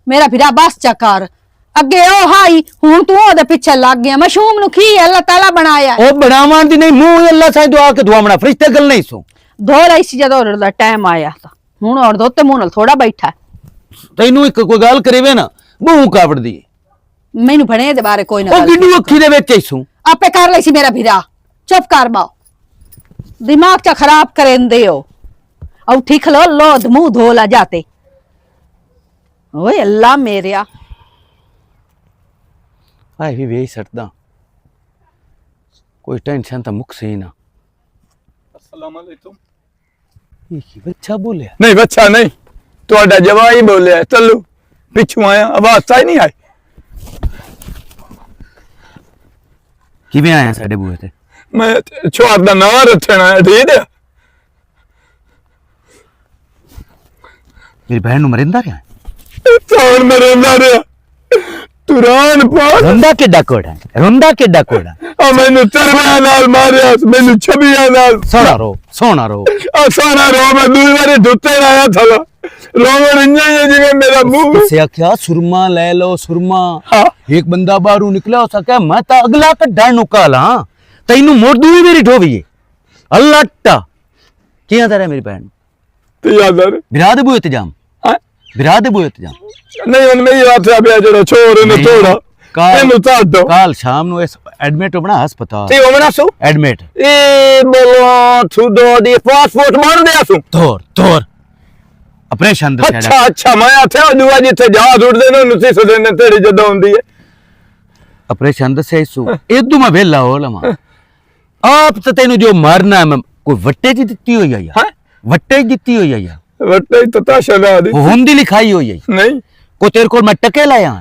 ਮੇਰਾ ਭਰਾ ਬਸ ਚੱਕਾਰ ਅੱਗੇ ਉਹ ਹਾਈ ਹੁਣ ਤੂੰ ਉਹਦੇ ਪਿੱਛੇ ਲੱਗ ਗਿਆ ਮਸ਼ੂਮ ਨੂੰ ਕੀ ਅੱਲਾਹ ਤਾਲਾ ਬਣਾਇਆ ਉਹ ਬਣਾਵਾਂ ਦੀ ਨਹੀਂ ਮੂੰਹ ਅੱਲਾ ਸਾਈਂ ਦੁਆ ਕੇ ਦੁਆਵਣਾ ਫਰਿਸ਼ਤੇ ਗੱਲ ਨਹੀਂ ਸੋ ਧੋ ਲਈ ਸੀ ਜਦੋਂ ਉਹਦਾ ਟਾਈਮ ਆਇਆ ਤਾਂ ਹੁਣ ਔਰ ਦੋ ਤੇ ਮੂੰਹ ਨਾਲ ਥੋੜਾ ਬੈਠਾ ਤੈਨੂੰ ਇੱਕ ਕੋਈ ਗੱਲ ਕਰੀਵੇ ਨਾ ਮੂੰਹ ਕਾਵੜਦੀ ਮੈਨੂੰ ਬਣੇ ਦੇ ਬਾਰੇ ਕੋਈ ਨਾ ਉਹ ਗੱਲ ਗਿੱਡੂ ਅੱਖੀ ਦੇ ਵਿੱਚ ਇਸੂ ਆਪੇ ਕਰ ਲਈ ਸੀ ਮੇਰਾ ਵੀਰਾ ਚੁੱਪ ਕਰ ਬਾਓ दिमाग चा खराब करें दे हो अब ठीक लो लो मुंह धोला जाते ओए अल्लाह मेरिया आए भी वे सटदा कोई टेंशन तो मुक से ही ना अस्सलाम वालेकुम ये की बच्चा बोले नहीं बच्चा नहीं ਤੁਹਾਡਾ ਜਵਾਈ ਬੋਲਿਆ ਚੱਲੂ ਪਿੱਛੋਂ ਆਇਆ ਆਵਾਜ਼ ਤਾਂ ਨਹੀਂ ਆਈ किवें आया साडे बूहे ते ਮੈਂ ਛੋੜ ਦਾ ਨਾਂ ਰੱਖਣਾ ਹੈ ਠੀਕ ਹੈ मेरी बहन नु मरिंदा रहा ਕੌਣ ਮਰਦਾ ਰਿਹਾ ਤੁਰਾਨ ਪਾ रोंदा किड्डा कोड़ा ਆ ਮੈਨੂੰ ਤਰਬਿਆਂ ਨਾਲ ਮਾਰਿਆ ਮੈਨੂੰ ਛਬੀਆਂ ਨਾਲ सोना रो ਆ ਸਾਰਾ ਰੋ ਮੈਂ ਦੂਜੀ ਵਾਰੀ ਦੁੱਤੇ ਆਇਆ ਥਲਾ ਰੋਵਣ ਇੰਨਾ ਹੀ ਹੈ ਜਿਵੇਂ ਮੇਰਾ ਮੂੰਹ से आख्या सुरमा ले लो सुरमा हाँ। एक बंदा बाहरों निकला हो सके मैं तो अगला कड्डा नुकाला तैनू मुर्दू भी मेरी ढोवी अल्लाह टा किया तेरा मेरी बहन ਤੇ ਯਾਦਰ विराह दे बूहे ते जाम ਹਾਂ विराह दे बूहे ते जाम ਨਹੀਂ ਹੁਣ ਮੇਰੀ ਹੱਥ ਆ ਪਿਆ ਜਿਹੜਾ ਛੋਰ ਇਹਨੂੰ नहीं, ਤੋੜਾ काल- ਇਹਨੂੰ ਤਾੜ ਦੋ काल शाम नु इस एडमिट होना अस्पताल ਤੇ ਉਹ ਮਨਾ ਸੋ एडमिट ਇਹ ਬੋਲੋ ਥੁਦੋ ਦੀ ਪਾਸਪੋਰਟ ਮਾਰ ਦਿਆ ਸੂ तोर ऑपरेशन दे ਅੱਛਾ ਅੱਛਾ ਮੈਂ ਆਥਿਆ ਦੁਆ ਜਿੱਥੇ ਜਹਾਜ਼ ਉੱਡਦੇ ਨੇ ਉਹਨੂੰ ਸਿੱਖ ਦੇਣੇ ਤੇਰੀ ਜਦੋਂ ਹੁੰਦੀ ਹੈ ऑपरेशन दे सु इदू मैं वेला हो लमा आप तो तेनु जो मारना है मैं कोई वट्टे च दित्ती होई है हैं? वट्टे च दित्ती होई है ਵੱਟੇ ਹੀ ਤਤਾਸ਼ਾ ਲਾ ਦੀ वो हुंदी लिखाई होई है ਨਹੀਂ को तेरे को मैं टके लाया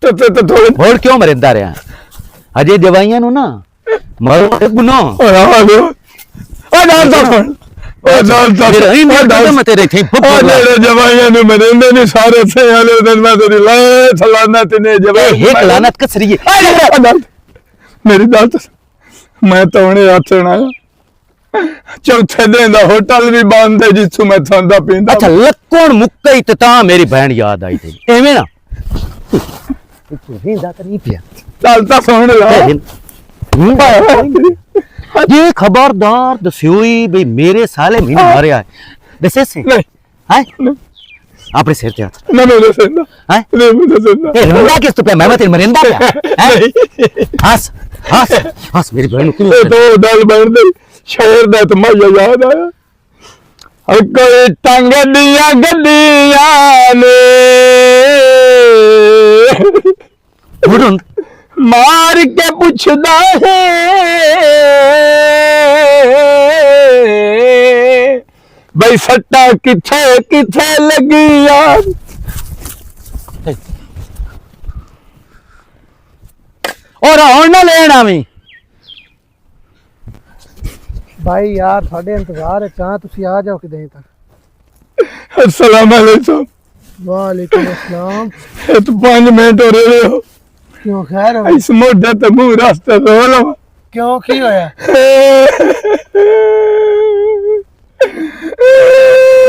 ਤੇ ਥੋੜੇ और क्यों मरिंदा रहा अजय दवाइयां नु ना मरो गुनो ਓਏ ਆ ਲੋ ਆ ਨਾਲ ਤਾਂ ਫੜ ਉਹ ਨਾਲ ਤਾਂ मेरे ही मर मैं तेरे थे ਉਹ ਜਿਹੜੇ ਜਵਾਈਆਂ ਨੂੰ ਮਰਿੰਦੇ ਨੇ ਸਾਰੇ ਸੇ ਵਾਲੇ ਦਿਨ ਮੈਂ ਤੇਰੀ ਲੈ ਥਲਾਨਾ ਤਨੇ ਜਵਾਈ एक लानत कसरी है ਮੇਰੀ ਦਾਤ ਮੈਂ ਤਾਂ ਉਹਨੇ ਆਚਣਾ ਚੌਥੇ ਦਿਨ ਦਾ ਹੋਟਲ ਵੀ ਬੰਦ ਹੈ ਜਿੱਥੋਂ ਮੈਂ ਖਾਂਦਾ ਪੀਂਦਾ अच्छा लकोण मुक्कई ते ता मेरी बहन याद आई थी एवें ना हिंदा तो नहीं पिया ਚੱਲ ਤਾਂ ਸੁਣ ਲਾ ये खबरदार दस्योई भाई मेरे साले महीने मारे आए दसे से ਨਹੀਂ हैं अपने सिर ते हाथ ਨਾ ਮੈਨੂੰ ਸੁਣਦਾ हैं ਨਹੀਂ ਮੈਨੂੰ ਸੁਣਦਾ ए रोंदा किस तो पे मैं तेरे मरिंदा पे हैं हंस हंस हंस मेरी बहन ਇਹ को ਦੋ ਦਲ ਬਣਦੇ ਸ਼ੇਰ ਦਾ ਤੇ ਮਾਇਆ ਯਾਦ ਆਇਆ ਹਰ ਕੋਈ ਟੰਗ ਦੀਆਂ ਗੱਡੀਆਂ ਨੇ बुढ़न ਮਾਰ ਕੇ ਪੁੱਛਦਾ ਹੈ ਬਈ ਸੱਟਾਂ ਕਿੱਥੇ ਕਿੱਥੇ ਲੱਗੀਆਂ और और ना लेना भी ਭਾਈ ਯਾਰ ਤੁਹਾਡੇ ਇੰਤਜ਼ਾਰ ਹੈ ਚਾਹ ਤੁਸੀਂ ਆ ਜਾਓ ਕਿਤੇ ਤੱਕ अस्सलाम वालेकुम ਵਾਲੇਕੁਮ ਅਸਲਾਮ ਇਹ ਤਾਂ 5 ਮਿੰਟ ਹੋ ਰਹੇ ਹੋ ਕਿਉਂ ਖੈਰ ਹੋ ਇਸ ਮੋਢੇ ਤੇ ਮੂੰਹ ਰਸਤੇ ਰੋ ਲਵਾਂ ਕਿਉਂ ਕੀ ਹੋਇਆ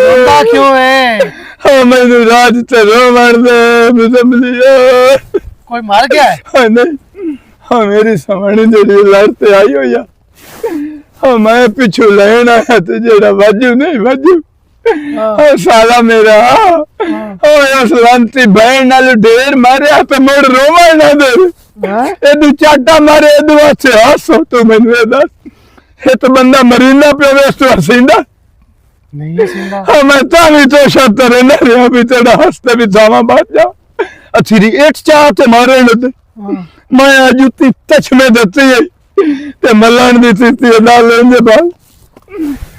ਰੋਂਦਾ ਕਿਉਂ ਹੈ ਹਾਂ ਮੈਨੂੰ ਰਾਤ ਤੇ ਰੋ ਮਰਦੇ ਮੁਜ਼ਮਲੀਆ ਕੋਈ ਮਰ ਗਿਆ ਹੈ ਹਾਂ ਨਹੀਂ ਹਾਂ ਮੇਰੀ ਸਮਝ ਜਿਹੜੀ ਲੜ ਤੇ ਆਈ ਹੋਈ ਆ ਹਾਂ ਮੈਂ ਪਿੱਛੋਂ ਲੈਣ ਆਇਆ ਤੇ ਜਿਹੜਾ ਵਾਜੂ ਨਹੀਂ ਵਾਜੂ ਹਾਂ ਸਾਲਾ ਮੇਰਾ ਓਏ ਅਸਲੰਤੀ ਬਹਿਣ ਨਾਲ ਢੇਰ ਮਾਰਿਆ ਤੇ ਮੁੜ ਰੋਵਾਂ ਨਾ ਦੇ ਹੈਂ? ਇਹਨੂੰ ਚਾਟਾ ਮਾਰੇ ਇਹਦੇ ਵਾਸਤੇ ਹਾਸੋ ਤੂੰ ਮੈਨੂੰ ਇਹ ਦੱਸ ਇਹ ਤਾਂ ਬੰਦਾ ਮਰੀਨਾ ਪਿਆ ਵੇ ਇਸ ਹਸੀਂਦਾ ਨਹੀਂ ਸਿੰਦਾ ਹਾਂ ਮੈਂ ਤਾਂ ਵੀ ਤੋਂ ਸ਼ਰਤ ਰਹਿਣਾ ਰਿਹਾ ਵੀ ਤੇਰਾ ਹਸਤੇ ਵੀ ਜਾਵਾਂ ਬਾਤ ਜਾ ਅੱਛੀ ਦੀ ਇੱਟ ਚਾਹ ਤੇ ਮਾਰੇ ਨੇ ਮੈਂ ਆ ਜੁੱਤੀ ਤਛਮੇ ਦਿੱਤੀ ਹੈ ਤੇ ਮੱਲਣ ਦੀ ਦਿੱਤੀ ਨਾਲ ਲੈਂਦੇ ਬਾਅਦ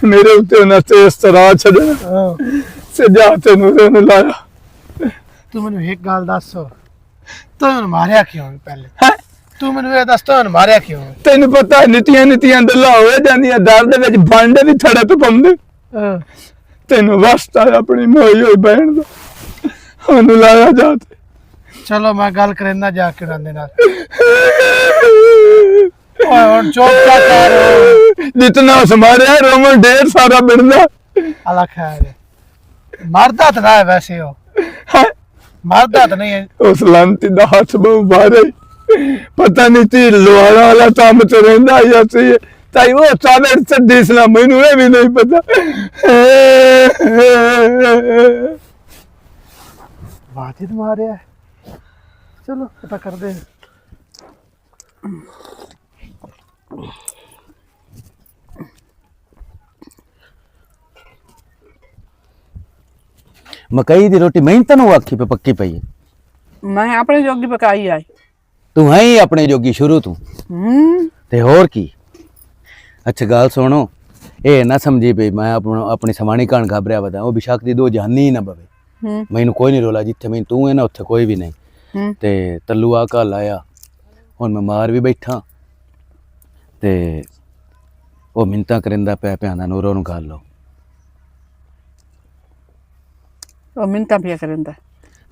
ਮੇਰੇ ਉੱਤੇ ਉਹਨਾਂ ਤੇ ਇਸ ਤਰ੍ਹਾਂ ਛੱਡਣਾ ਸਜਾ ਤੇ ਨੂੰ ਲਾਇਆ ਤੂੰ ਮੈਨੂੰ ਇੱਕ ਗੱਲ ਦੱਸ ਤੂੰ ਮੈਨੂੰ ਮਾਰਿਆ ਕਿਉਂ ਪਹਿਲੇ ਹੈਂ? ਤੂੰ ਮੈਨੂੰ ਇਹ ਦੱਸ ਤੂੰ ਮਾਰਿਆ ਕਿਉਂ ਤੈਨੂੰ ਪਤਾ ਨਿਤੀਆਂ ਗੱਲਾਂ ਹੋਏ ਜਾਂਦੀਆਂ ਦਰ ਦੇ ਵਿੱਚ ਭਾਂਡੇ ਵੀ ਥੜੇ ਤੋਂ ਪਾਉਂਦੇ ਤੈਨੂੰ ਵਸਤਾ ਆਪਣੀ ਮੋਈ ਹੋਈ ਬਹਿਣ ਦਾ ਉਹਨੂੰ ਲਾਇਆ ਜਾ ਤੇ ਚਲੋ ਮੈਂ ਗੱਲ ਕਰਨਾ ਜਾ ਕੇ ਉਹਨਾਂ ਦੇ ਨਾਲ ਓਏ ਹੁਣ ਚੁੱਪ ਕਰ ਜਿਤਨਾ ਸਮਾਰਿਆ ਰੋਮਨ ਢੇਰ ਸਾਰਾ ਬਿਰਦਾ ਅਲਾ ਖੈਰ ਮਰਦਾ ਤਾਂ ਨਾ ਹੈ ਵੈਸੇ ਉਹ मारदा तो नहीं है। उस लांती दा हाथ बहु बारे पता नहीं ती लोहारा वाला काम तो रहंदा या सही ताई वो चादर चड्डी सला मैनू भी नहीं पता। वाजिद मारे है, चलो पता कर दे। मकई दी रोटी मैं तनु आखी पे पक्की पई है। मैं अपने जोगी पकाई आई। तू है ही अपने जोगी शुरू तू ते होर की। अच्छा गाल सुनो, ए ना समझी पई मैं अपनी समानी कान घबराया बता वो बिशाक दी दो जहानी ही ना बवे। मैनू कोई नहीं रोला, जिथे मैं तू है ना उत्थे कोई भी नहीं। ते तल्लू आ कल आया हुण मैं मार भी बैठा ते वो मिन्नतां करिंदा पिया भैन नूरों नूं गल लो। ਉਹ ਮਿੰਤਾ ਪਿਆ ਕਰਦਾ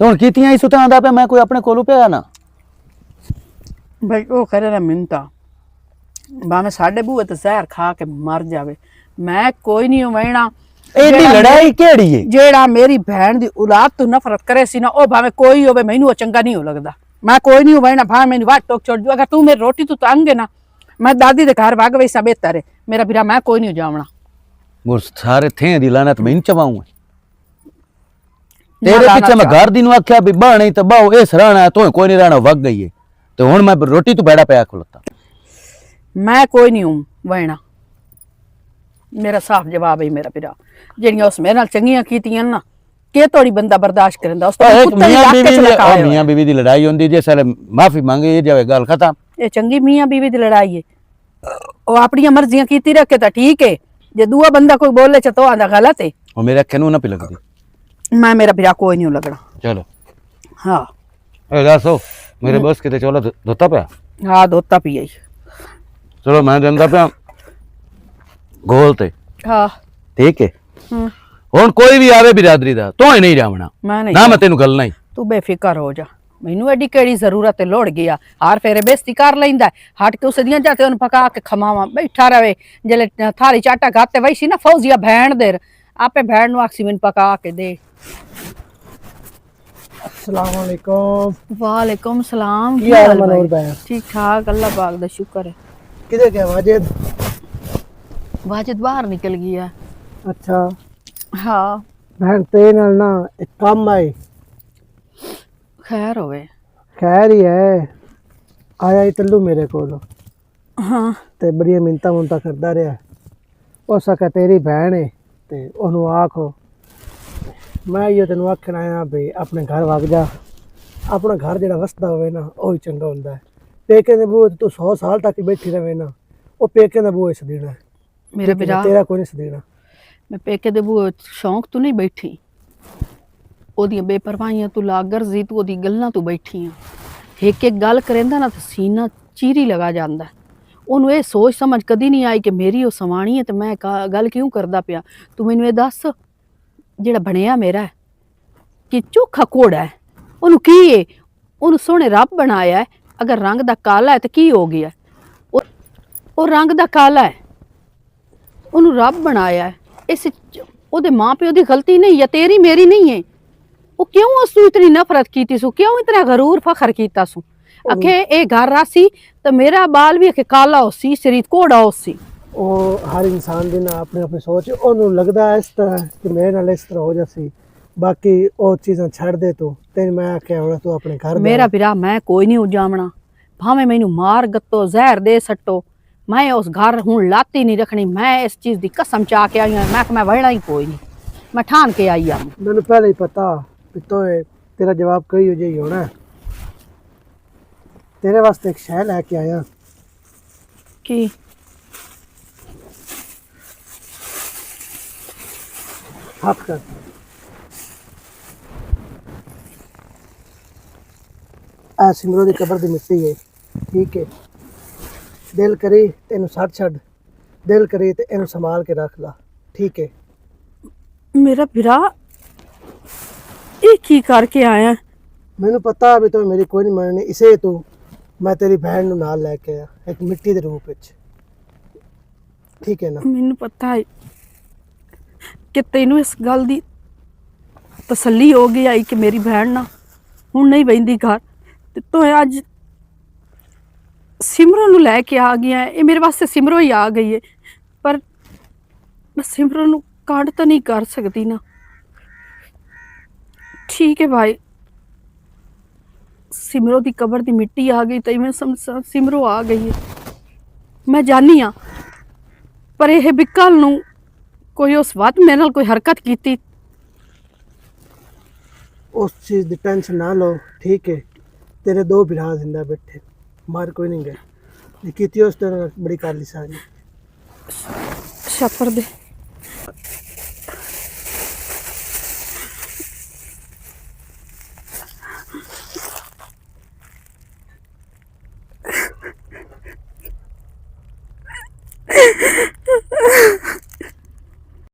तो हुण कीतियां ही सुता आंदा पिया मैं कोई अपने कोलों पिया ना भाई ਉਹ ਕਰੇ ਨਾ ਮਿੰਤਾ ਭਾਵੇਂ ਸਾਡੇ ਬੂਹੇ ਤੇ ਜ਼ਹਿਰ ਖਾ ਕੇ ਮਰ ਜਾਵੇ ਮੈਂ ਕੋਈ ਨਹੀਂ ਵਹਿਣਾ। एडी लड़ाई केड़ी है? ਜਿਹੜਾ ਮੇਰੀ ਭੈਣ ਦੀ ਔਲਾਦ ਤੋਂ ਨਫ਼ਰਤ ਕਰੇ ਸੀ ਨਾ ਉਹ ਭਾਵੇਂ ਕੋਈ ਹੋਵੇ ਮੈਨੂੰ ਉਹ ਚੰਗਾ ਨਹੀਂ ਲੱਗਦਾ। ਮੈਂ ਕੋਈ ਨਹੀਂ ਵਹਿਣਾ ਭਾਵੇਂ ਮੈਨੂੰ ਵਾਟ ਟੋਕ ਛੋੜ ਜੂ। ਅਗਰ ਤੂੰ ਮੇਰੀ ਰੋਟੀ ਤੋਂ ਤੰਗ ਹੈ ਨਾ मैं दादी दे घर भाग वैसा बेहतर है मेरा बिरा। मैं कोई नहीं जावना मुर सारे थे दी लानत मैं चवाऊं ना तेरे लाना पीछे मैं चाह। घर दी नु आख्या भी बाह नहीं तो बाहो इस रहना है तो कोई नहीं रहना वग गई है तो हुण मैं रोटी तो बैठा पिया खलोता। मैं कोई नहीं हूं वहना। मेरा साफ जवाब है मेरा बिरा। ਜਿਹੜੀਆਂ ਉਸ ਮੇਰੇ ਨਾਲ ਚੰਗੀਆਂ ਕੀਤੀਆਂ ਨਾ ਕਿ ਤੋੜੀ ਬੰਦਾ ਬਰਦਾਸ਼ਤ ਕਰਦਾ ਉਸ ਤੋਂ मियां बीवी दी लड़ाई होंदी जिस वेले माफी मांगे जावे गल खत्म। ਇਹ ਚੰਗੀ ਮੀਆਂ ਬੀਵੀ ਦੀ ਲੜਾਈ ਹੈ। ਉਹ ਆਪਣੀਆਂ ਮਰਜ਼ੀਆਂ ਕੀਤੀ ਰੱਖੇ ਤਾਂ ਠੀਕ ਹੈ ਜੇ ਦੂਆ ਬੰਦਾ ਕੋਈ ਬੋਲੇ ਚ ਤਾਂ ਆਂਦਾ ਗਲਤ ਹੈ। और मेरे अखे नु ना पी लगदी। मैं मेरा बिरा कोई नहीं लगना। चलो हाँ ए दसो मेरे बस किते चलो धोता पिया। हाँ धोता पिया ही। चलो मैं देंदा पिया गोल ते। हाँ ठीक है हुण कोई भी आवे बिरादरी दा तो ही नहीं जावना मैं नहीं ना मैं तेनू गल नहीं। तू बेफिक्र हो जा मैनू एडी केड़ी जरूरत है लोड़ गया हार फेरे बेइज्जती कर लैंदा हट के उस दियां जाते उन्हें पका के खमावा बैठा रहे जले थारी चाटा खाते वैसी ना फौजिया भैन देर आपे भैन नु आखसी मैनू पका के दे। अस्सलाम वालेकुम। वालेकुम सलाम। की हाल मनोर भाई? ठीक ठाक अल्लाह पाक दा शुक्र है। किधर गया वाजिद? वाजिद बाहर निकल गया। अच्छा हाँ बहन तेरे नाल ना एक काम आई। खैर होवे। खैर ही है आया ही तल्लू मेरे कोल हाँ ते बड़िया मिन्नतां मुन्नतां करदा रहा। उस आख्या तेरी भैन है ते ओनू आखो मैं इहो तेनू आखण आया भी अपने घर वग जा। अपना घर जिहड़ा वसदा होवे ना ਉਹ ਹੀ चंगा हुंदा है। पेके दे बूहे तू 100 साल तक बैठी रहे ना ਉਹ पेके दे बूहे सदीना है मेरा बिरा तेरा कोई नहीं सदीना। मैं पेके दे बूहे शौक तू नहीं बैठी ओदियां बेपरवाहियां तू लागर जी तू ओदी गल्लां तू बैठी आ एक एक गल करेंदा ना तो सीना चीरी लगा जांदा। ओनू ये सोच समझ कदी नहीं आई कि मेरी वो सवाणी है तो मैं गल क्यों करदा पिया। तू मैनू ये दस जेड़ा बनिया मेरा है कि चोखा घोड़ा है ओनू की है ओनू सोहने रब बनाया है अगर रंग दा काला है तो की हो गया वो रंग दा काला है ओनू रब बनाया है इस ओदे माँ प्यो दी गलती नहीं या तेरी मेरी नहीं है। वो क्यों उसू इतनी नफरत की सू क्यों इतना गरूर फखर किया सू अखे ए घर रासी तो मेरा बाल भी अखे काला होसी शरीर घोड़ा होसी। ਉਹ ਹਰ ਇਨਸਾਨ ਦੀ ਨਾ ਆਪਣੀ ਆਪਣੀ ਸੋਚ ਉਹਨੂੰ ਲੱਗਦਾ ਇਸ ਤਰ੍ਹਾਂ ਕਿ ਮੇਰੇ ਨਾਲ ਇਸ ਤਰ੍ਹਾਂ ਹੋ ਜਾਸੀ ਬਾਕੀ ਉਹ ਚੀਜ਼ਾਂ ਛੱਡ ਦੇ ਤੂੰ ਤੈਨੂੰ ਮੈਂ ਆਖਿਆ ਹੁਣ ਤੂੰ ਆਪਣੇ ਘਰ मेरा बिरा मैं कोई नहीं उजामना भावे मैनू मार गत्तो जहर दे सट्टो मैं उस घर हूँ लाती नहीं रखनी। मैं इस चीज़ की कसम चा के आई हूँ मैं वहना ही कोई नहीं मैं ठान के आई हूँ। ਮੈਨੂੰ ਪਹਿਲਾਂ ਹੀ ਪਤਾ ਵੀ ਤੋ ਤੇਰਾ ਜਵਾਬ ਕਈ ਹੋ ਜਾਈ ਹੋਣਾ। ਤੇਰੇ ਵਾਸਤੇ ਇੱਕ ਸ਼ੈ ਲੈ ਕੇ ਆਇਆ। कि ਹੱਥ ਕਰ ਆ ਸਿਮਰੋ ਦੀ ਕਬਰ ਦੀ ਮਿੱਟੀ ਹੈ ਠੀਕ ਹੈ। ਦਿਲ ਕਰੀ ਤੈਨੂੰ ਛੱਡ ਛੱਡ ਦਿਲ ਕਰੀ ਤੇ ਇਹਨੂੰ ਸੰਭਾਲ ਕੇ ਰੱਖ ਲਾ ਠੀਕ ਹੈ। मेरा बिरा एक ही करके आया। ਮੈਨੂੰ ਪਤਾ ਵੀ ਤੂੰ ਮੇਰੀ ਕੋਈ ਨਹੀਂ ਮੰਨਣੀ ਇਸੇ ਤੂੰ ਮੈਂ ਤੇਰੀ ਭੈਣ ਨੂੰ ਨਾਲ ਲੈ ਕੇ ਆਇਆ ਇੱਕ ਮਿੱਟੀ ਦੇ ਰੂਪ ਵਿੱਚ ਠੀਕ ਹੈ ਨਾ। मैनू पता है कि तेनू इस गल दी तसल्ली हो गई आई कि मेरी बहन ना ਹੁਣ ਨਹੀਂ ਬਹਿੰਦੀ ਘਰ ਤੇ ਤੂੰ ਅੱਜ ਸਿਮਰੋ ਨੂੰ ਲੈ ਕੇ ਆ ਗਿਆ ਇਹ ਮੇਰੇ ਵਾਸਤੇ ਸਿਮਰੋ ਹੀ ਆ ਗਈ ਹੈ ਪਰ ਮੈਂ ਸਿਮਰੋ ਨੂੰ ਕਾਂਡ ਤਾਂ ਨਹੀਂ ਕਰ ਸਕਦੀ ਨਾ ठीक है भाई सिमरो दी कबर दी मिट्टी आ गई तो मैं समझ सिमरो आ गई है मैं जानी हाँ पर यह बिकल नू कोई उस बात मेरे नाल कोई हरकत की उस चीज़ की टेंशन ना लो ठीक है तेरे 2 भरा जिंदा बैठे मार कोई नहीं गए की उस तरह बड़ी काली सारी शपर दे